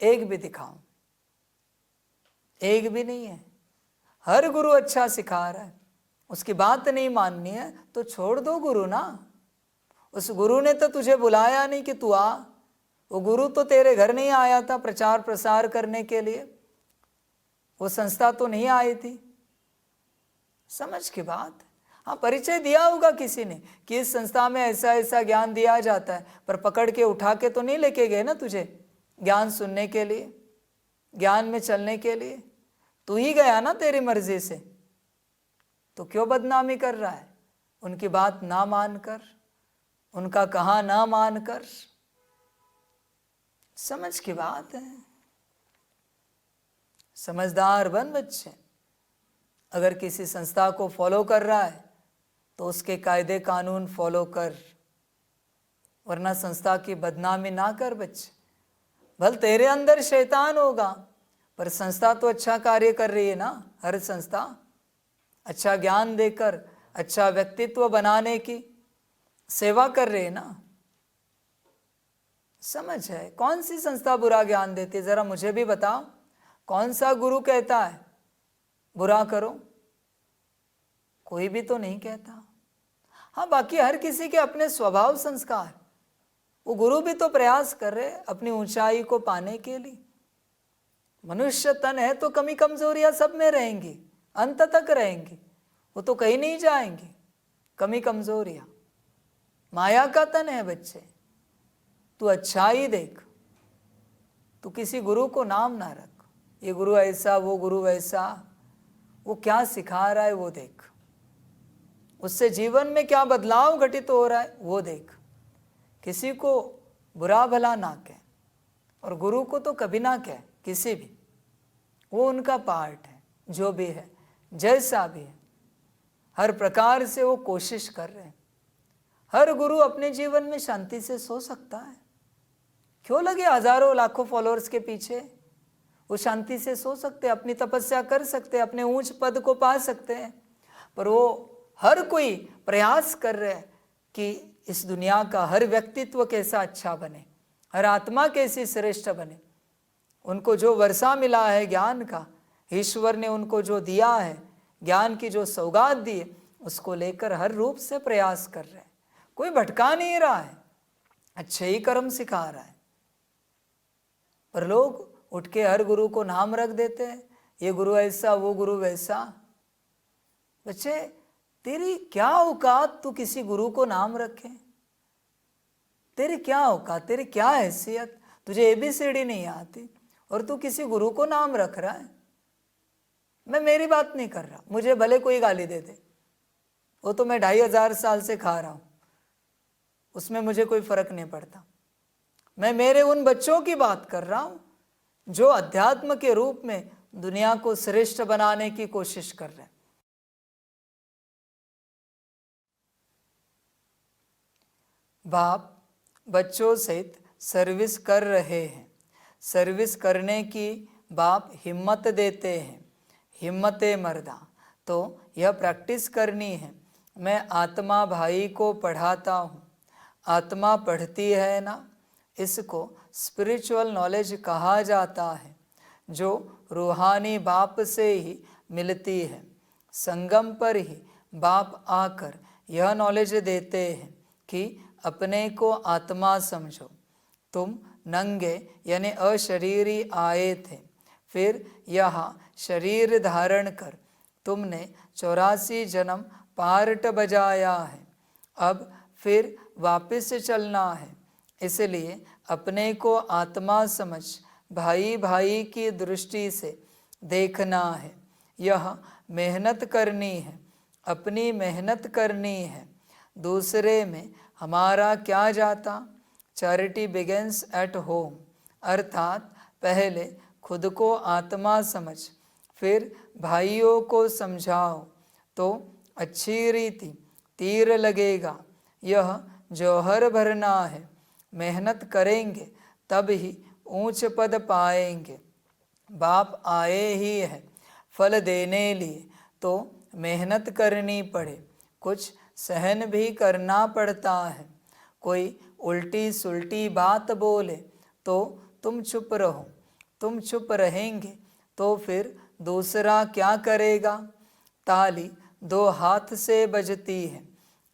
एक भी दिखाओ। एक भी नहीं है। हर गुरु अच्छा सिखा रहा है। उसकी बात नहीं माननी है तो छोड़ दो गुरु ना। उस गुरु ने तो तुझे बुलाया नहीं कि तू आ। वो गुरु तो तेरे घर नहीं आया था प्रचार प्रसार करने के लिए। वो संस्था तो नहीं आई थी। समझ की बात है। हाँ, परिचय दिया होगा किसी ने कि इस संस्था में ऐसा ऐसा ज्ञान दिया जाता है, पर पकड़ के उठा के तो नहीं लेके गए ना तुझे ज्ञान सुनने के लिए, ज्ञान में चलने के लिए। तू ही गया ना तेरी मर्जी से, तो क्यों बदनामी कर रहा है? उनकी बात ना मानकर, उनका कहा ना मानकर। समझ की बात है। समझदार बन बच्चे। अगर किसी संस्था को फॉलो कर रहा है तो उसके कायदे कानून फॉलो कर, वरना संस्था की बदनामी ना कर बच्चे। भल तेरे अंदर शैतान होगा, पर संस्था तो अच्छा कार्य कर रही है ना। हर संस्था अच्छा ज्ञान देकर अच्छा व्यक्तित्व बनाने की सेवा कर रही है ना। समझ है। कौन सी संस्था बुरा ज्ञान देती है? जरा मुझे भी बताओ। कौन सा गुरु कहता है बुरा करो? कोई भी तो नहीं कहता। हाँ, बाकी हर किसी के अपने स्वभाव संस्कार। वो गुरु भी तो प्रयास कर रहे अपनी ऊंचाई को पाने के लिए। मनुष्य तन है तो कमी कमजोरियां सब में रहेंगी, अंत तक रहेंगी। वो तो कहीं नहीं जाएंगी कमी कमजोरियां। माया का तन है बच्चे। तू अच्छाई देख। तू किसी गुरु को नाम ना रख, ये गुरु ऐसा वो गुरु वैसा। वो क्या सिखा रहा है वो देख, उससे जीवन में क्या बदलाव घटित हो रहा है वो देख। किसी को बुरा भला ना कह, और गुरु को तो कभी ना कह किसी भी, वो उनका पार्ट है, जो भी है जैसा भी है, हर प्रकार से वो कोशिश कर रहे हैं। हर गुरु अपने जीवन में शांति से सो सकता है, क्यों लगे हजारों लाखों फॉलोअर्स के पीछे? वो शांति से सो सकते हैं, अपनी तपस्या कर सकते हैं, अपने ऊंच पद को पा सकते हैं। पर वो हर कोई प्रयास कर रहे हैं कि इस दुनिया का हर व्यक्तित्व कैसा अच्छा बने, हर आत्मा कैसी श्रेष्ठ बने। उनको जो वर्षा मिला है ज्ञान का, ईश्वर ने उनको जो दिया है, ज्ञान की जो सौगात दी है, उसको लेकर हर रूप से प्रयास कर रहे हैं। कोई भटका नहीं रहा है, अच्छे ही कर्म सिखा रहा है। पर लोग उठ के हर गुरु को नाम रख देते हैं, ये गुरु ऐसा, वो गुरु वैसा। बच्चे, तेरी क्या औकात तू किसी गुरु को नाम रखे? तेरी क्या औकात, तेरी क्या हैसियत? तुझे ABCD नहीं आती और तू किसी गुरु को नाम रख रहा है। मैं मेरी बात नहीं कर रहा, मुझे भले कोई गाली दे दे, वो तो मैं 2500 साल से खा रहा हूं, उसमें मुझे कोई फर्क नहीं पड़ता। मैं मेरे उन बच्चों की बात कर रहा हूं जो अध्यात्म के रूप में दुनिया को श्रेष्ठ बनाने की कोशिश कर रहे हैं। बाप बच्चों सहित सर्विस कर रहे हैं, सर्विस करने की बाप हिम्मत देते हैं, हिम्मते मर्दा। तो यह प्रैक्टिस करनी है। मैं आत्मा भाई को पढ़ाता हूँ, आत्मा पढ़ती है ना, इसको स्पिरिचुअल नॉलेज कहा जाता है, जो रूहानी बाप से ही मिलती है। संगम पर ही बाप आकर यह नॉलेज देते हैं कि अपने को आत्मा समझो। तुम नंगे यानी अशरीरी आए थे, फिर यहाँ शरीर धारण कर तुमने 84 जन्म पार्ट बजाया है, अब फिर वापस चलना है। इसलिए अपने को आत्मा समझ भाई भाई की दृष्टि से देखना है। यह मेहनत करनी है, अपनी मेहनत करनी है, दूसरे में हमारा क्या जाता। चैरिटी बिगिंस एट होम, अर्थात पहले खुद को आत्मा समझ, फिर भाइयों को समझाओ तो अच्छी रीति तीर लगेगा। यह जौहर भरना है, मेहनत करेंगे तब ही ऊंच पद पाएंगे। बाप आए ही है फल देने लिए, तो मेहनत करनी पड़े, कुछ सहन भी करना पड़ता है। कोई उल्टी सुल्टी बात बोले तो तुम चुप रहो, तुम चुप रहेंगे तो फिर दूसरा क्या करेगा। ताली 2 हाथ से बजती है,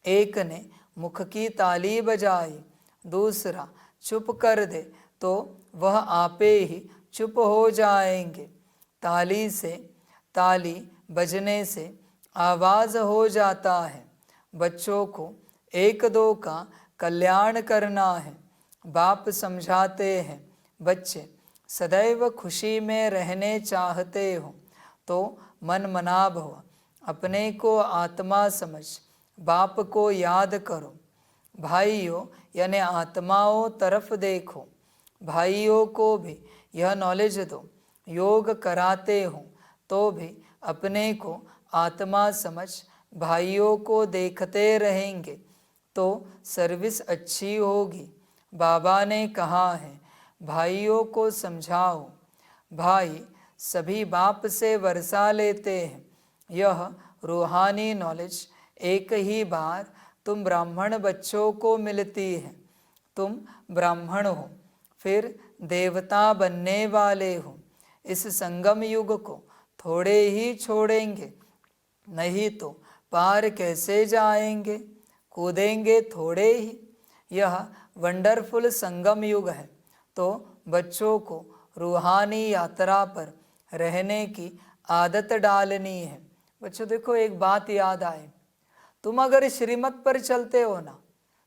एक ने मुख की ताली बजाई, दूसरा चुप कर दे तो वह आपे ही चुप हो जाएंगे। ताली बजने से आवाज़ हो जाता है। बच्चों को 1-2 का कल्याण करना है। बाप समझाते हैं, बच्चे सदैव खुशी में रहने चाहते हो तो मन मना भव, अपने को आत्मा समझ, बाप को याद करो। भाइयों यानी आत्माओं तरफ देखो, भाइयों को भी यह नॉलेज दो। योग कराते हो तो भी अपने को आत्मा समझ भाइयों को देखते रहेंगे तो सर्विस अच्छी होगी। बाबा ने कहा है, भाइयों को समझाओ। भाई सभी बाप से वर्षा लेते हैं। यह रूहानी नॉलेज एक ही बार तुम ब्राह्मण बच्चों को मिलती है। तुम ब्राह्मण हो, फिर देवता बनने वाले हो। इस संगम युग को थोड़े ही छोड़ेंगे, नहीं तो पार कैसे जाएंगे, कूदेंगे थोड़े ही। यह वंडरफुल संगम युग है, तो बच्चों को रूहानी यात्रा पर रहने की आदत डालनी है। बच्चों देखो, एक बात याद आए, तुम अगर श्रीमत पर चलते हो ना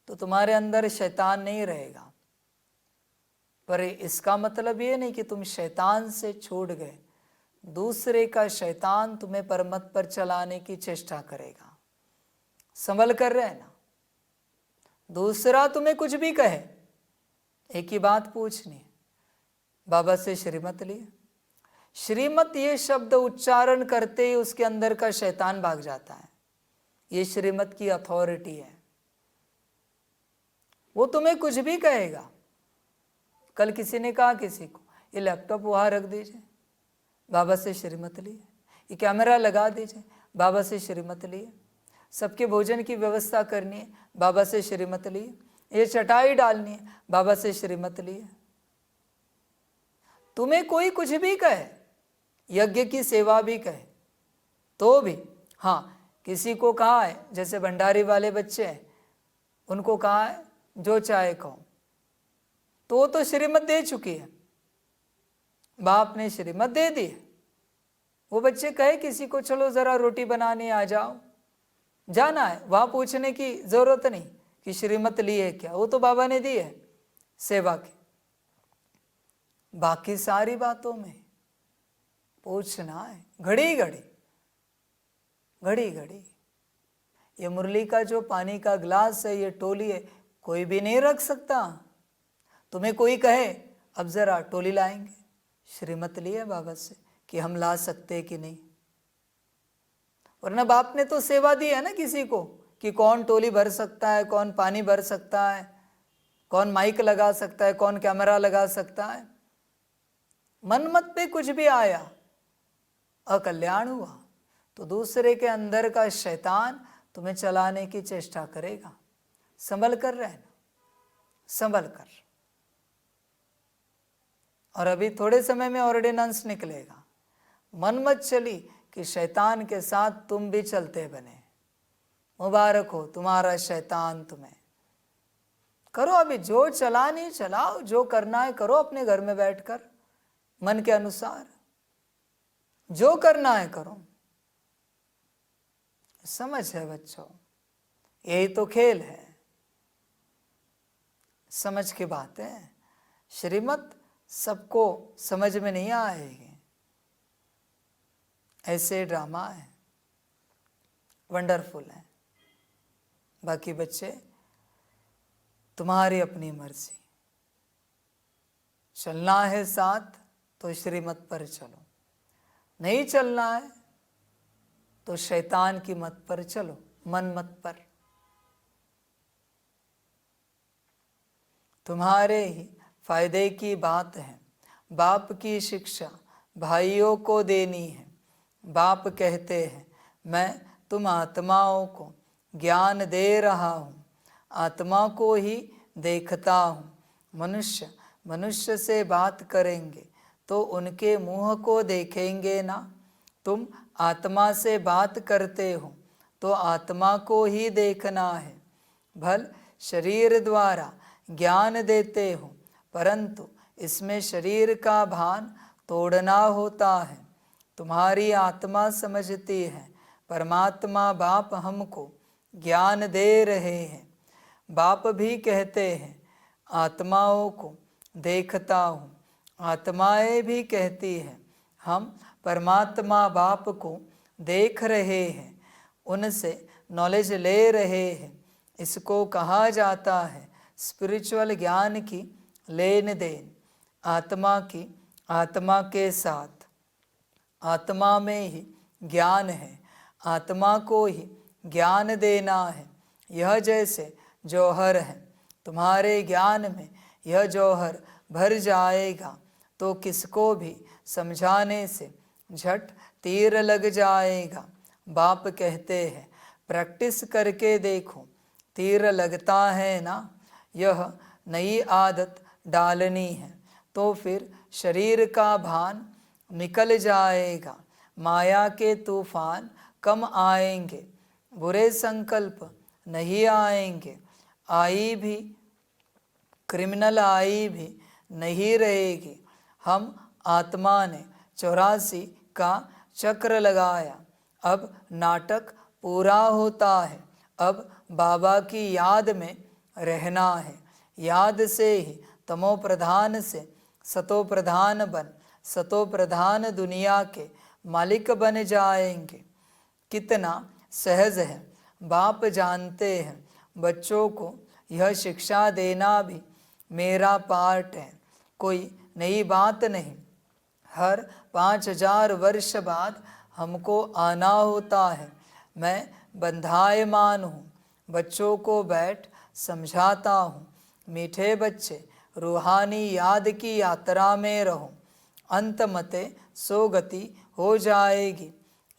तो तुम्हारे अंदर शैतान नहीं रहेगा। पर इसका मतलब ये नहीं कि तुम शैतान से छूट गए, दूसरे का शैतान तुम्हें परमत पर चलाने की चेष्टा करेगा। संभल कर रहना। दूसरा तुम्हें कुछ भी कहे, एक ही बात पूछनी है, बाबा से श्रीमत लिए। श्रीमत ये शब्द उच्चारण करते ही उसके अंदर का शैतान भाग जाता है। ये श्रीमत की अथॉरिटी है। वो तुम्हें कुछ भी कहेगा। कल किसी ने कहा किसी को, ये लैपटॉप वहाँ रख दीजिए, बाबा से श्रीमत लिए। ये कैमरा लगा दीजिए, बाबा से श्रीमत लिए। सबके भोजन की व्यवस्था करनी है, बाबा से श्रीमत लिए। ये चटाई डालनी है, बाबा से श्रीमत लिए। तुम्हें कोई कुछ भी कहे, यज्ञ की सेवा भी कहे तो भी, हाँ किसी को कहा है, जैसे भंडारी वाले बच्चे हैं, उनको कहा है जो चाहे कहो, तो वो तो श्रीमत दे चुकी है, बाप ने श्रीमत दे दी है। वो बच्चे कहे किसी को चलो जरा रोटी बनाने आ जाओ, जाना है, वहां पूछने की जरूरत नहीं कि श्रीमत ली है क्या, वो तो बाबा ने दी है सेवा की। बाकी सारी बातों में पूछना है, घड़ी घड़ी घड़ी घड़ी। ये मुरली का जो पानी का ग्लास है, ये टोली है, कोई भी नहीं रख सकता। तुम्हें कोई कहे अब जरा टोली लाएंगे, श्रीमत लिए बाबा से कि हम ला सकते कि नहीं। वरना बाप ने तो सेवा दी है ना किसी को कि कौन टोली भर सकता है, कौन पानी भर सकता है, कौन माइक लगा सकता है, कौन कैमरा लगा सकता है। मनमत पे कुछ भी आया, अकल्याण हुआ, तो दूसरे के अंदर का शैतान तुम्हें चलाने की चेष्टा करेगा। संभल कर रहना, संभल कर। और अभी थोड़े समय में ऑर्डिनेंस निकलेगा। मन मत चली कि शैतान के साथ तुम भी चलते बने। मुबारक हो तुम्हारा शैतान तुम्हें। करो अभी जो चलानी चलाओ, जो करना है करो अपने घर में बैठकर, मन के अनुसार जो करना है करो। समझ है बच्चों, यही तो खेल है, समझ की बात है। श्रीमत सबको समझ में नहीं आएगी, ऐसे ड्रामा है, वंडरफुल है। बाकी बच्चे तुम्हारी अपनी मर्जी, चलना है साथ तो श्रीमत पर चलो, नहीं चलना है तो शैतान की मत पर चलो, मन मत पर। तुम्हारे ही फायदे की बात है, बाप की शिक्षा भाइयों को देनी है। बाप कहते हैं मैं तुम आत्माओं को ज्ञान दे रहा हूँ, आत्मा को ही देखता हूँ। मनुष्य मनुष्य से बात करेंगे तो उनके मुंह को देखेंगे ना। तुम आत्मा से बात करते हो तो आत्मा को ही देखना है। भल शरीर द्वारा ज्ञान देते हो, परंतु इसमें शरीर का भान तोड़ना होता है। तुम्हारी आत्मा समझती है परमात्मा बाप हमको ज्ञान दे रहे हैं। बाप भी कहते हैं आत्माओं को देखता हूँ, आत्माएं भी कहती हैं हम परमात्मा बाप को देख रहे हैं, उनसे नॉलेज ले रहे हैं। इसको कहा जाता है स्पिरिचुअल ज्ञान की लेन देन, आत्मा की आत्मा के साथ। आत्मा में ही ज्ञान है, आत्मा को ही ज्ञान देना है। यह जैसे जौहर है, तुम्हारे ज्ञान में यह जौहर भर जाएगा तो किसको भी समझाने से झट तीर लग जाएगा। बाप कहते हैं प्रैक्टिस करके देखो, तीर लगता है ना। यह नई आदत डालनी है तो फिर शरीर का भान निकल जाएगा। माया के तूफान कम आएंगे, बुरे संकल्प नहीं आएंगे। आई भी क्रिमिनल आई भी नहीं रहेगी। हम आत्मा ने 84 का चक्र लगाया, अब नाटक पूरा होता है। अब बाबा की याद में रहना है। याद से ही तमो प्रधान से सतो प्रधान बन सतो प्रधान दुनिया के मालिक बन जाएंगे। कितना सहज है, बाप जानते हैं। बच्चों को यह शिक्षा देना भी मेरा पार्ट है, कोई नई बात नहीं। हर 5000 वर्ष बाद हमको आना होता है। मैं बंधायमान हूँ, बच्चों को बैठ समझाता हूँ। मीठे बच्चे, रूहानी याद की यात्रा में रहो, अंत मते सो गति हो जाएगी।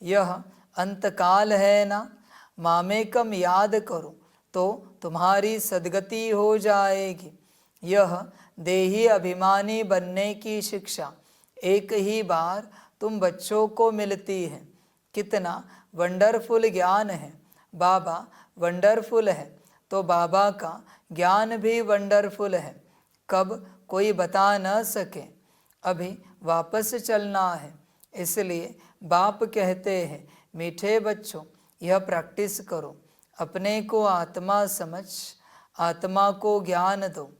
यह अंतकाल है ना, मामेकम याद करो तो तुम्हारी सदगति हो जाएगी। यह देही अभिमानी बनने की शिक्षा एक ही बार तुम बच्चों को मिलती है। कितना वंडरफुल ज्ञान है। बाबा वंडरफुल है तो बाबा का ज्ञान भी वंडरफुल है, कब कोई बता न सके। अभी वापस चलना है, इसलिए बाप कहते हैं मीठे बच्चों यह प्रैक्टिस करो, अपने को आत्मा समझ आत्मा को ज्ञान दो।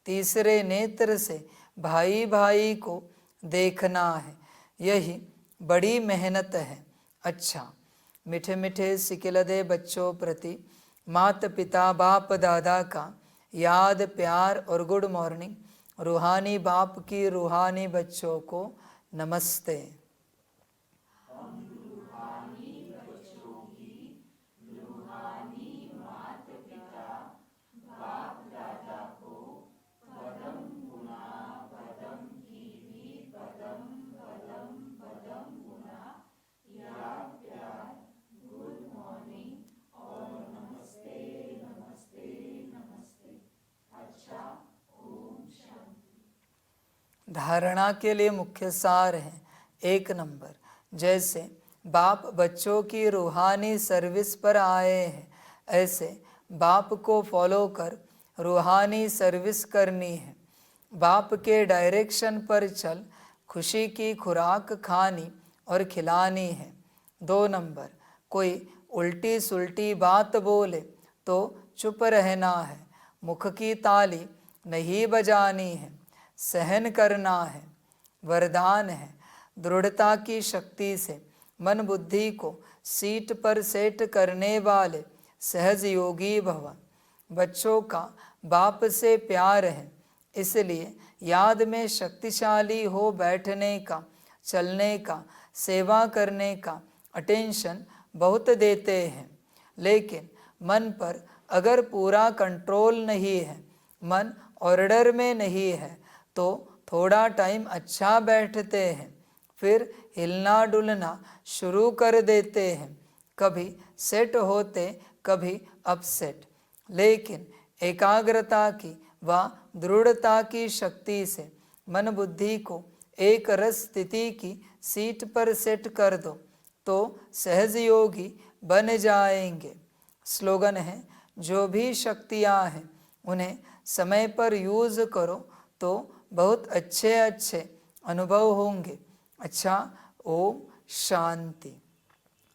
तीसरे नेत्र से भाई भाई को देखना है, यही बड़ी मेहनत है। अच्छा, मीठे मीठे सिकिलदे बच्चों प्रति माता पिता बाप दादा का याद प्यार और गुड मॉर्निंग। रूहानी बाप की रूहानी बच्चों को नमस्ते। धारणा के लिए मुख्य सार है। 1 नंबर, जैसे बाप बच्चों की रूहानी सर्विस पर आए हैं, ऐसे बाप को फॉलो कर रूहानी सर्विस करनी है। बाप के डायरेक्शन पर चल खुशी की खुराक खानी और खिलानी है। 2 नंबर, कोई उल्टी सुल्टी बात बोले तो चुप रहना है, मुख की ताली नहीं बजानी है, सहन करना है। वरदान है, दृढ़ता की शक्ति से मन बुद्धि को सीट पर सेट करने वाले सहज योगी भव। बच्चों का बाप से प्यार है, इसलिए याद में शक्तिशाली हो बैठने का, चलने का, सेवा करने का अटेंशन बहुत देते हैं। लेकिन मन पर अगर पूरा कंट्रोल नहीं है, मन ऑर्डर में नहीं है, तो थोड़ा टाइम अच्छा बैठते हैं, फिर हिलना डुलना शुरू कर देते हैं, कभी सेट होते कभी अपसेट। लेकिन एकाग्रता की व दृढ़ता की शक्ति से मन बुद्धि को एक रस स्थिति की सीट पर सेट कर दो तो सहज योगी बन जाएंगे। स्लोगन है, जो भी शक्तियाँ हैं उन्हें समय पर यूज़ करो तो बहुत अच्छे अच्छे अनुभव होंगे। अच्छा, ओम शांति।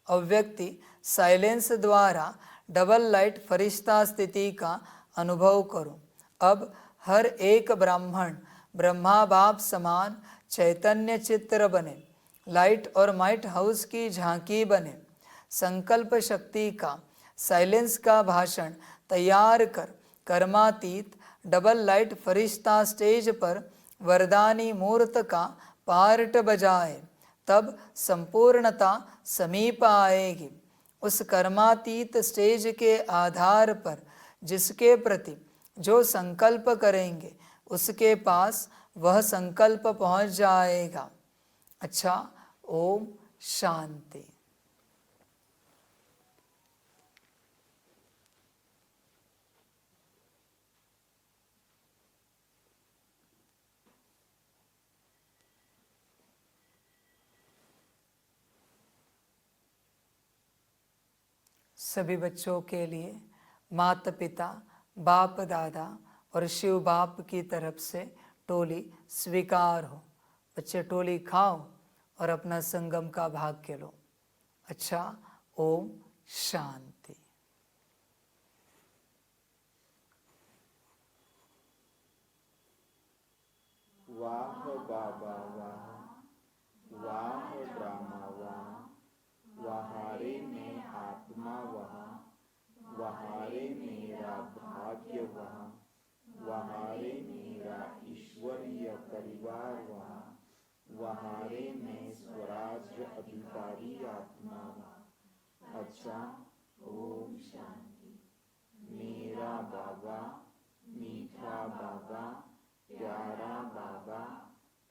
अव्यक्ति साइलेंस द्वारा डबल लाइट फरिश्ता स्थिति का अनुभव करो। अब हर एक ब्राह्मण ब्रह्मा बाप समान चैतन्य चित्र बने, लाइट और माइट हाउस की झांकी बने। संकल्प शक्ति का साइलेंस का भाषण तैयार कर कर्मातीत डबल लाइट फरिश्ता स्टेज पर वरदानी मूर्त का पार्ट बजाए, तब संपूर्णता समीप आएगी। उस कर्मातीत स्टेज के आधार पर जिसके प्रति जो संकल्प करेंगे उसके पास वह संकल्प पहुंच जाएगा। अच्छा, ओम शांति। सभी बच्चों के लिए माता पिता बाप दादा और शिव बाप की तरफ से टोली स्वीकार हो। बच्चे टोली खाओ और अपना संगम का भाग्य लो। अच्छा, ओम शांति। वाह बाबा वाह, भाग्य वहाँ, वहाँ रे मेरा ईश्वरीय परिवार वहाँ, वहाँ रे मैं स्वराज्य अधिकारी आत्मा वहाँ। अच्छा, ओम शांति। मेरा बाबा, मीठा बाबा, प्यारा बाबा,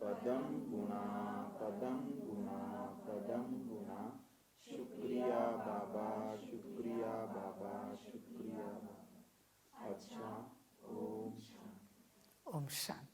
पदम गुना पदम गुना पदम गुना, शुक्रिया बाबा, शुक्रिया बाबा, शुक्रिया बाबा। अच्छा, ओम शांति। ओम शांति।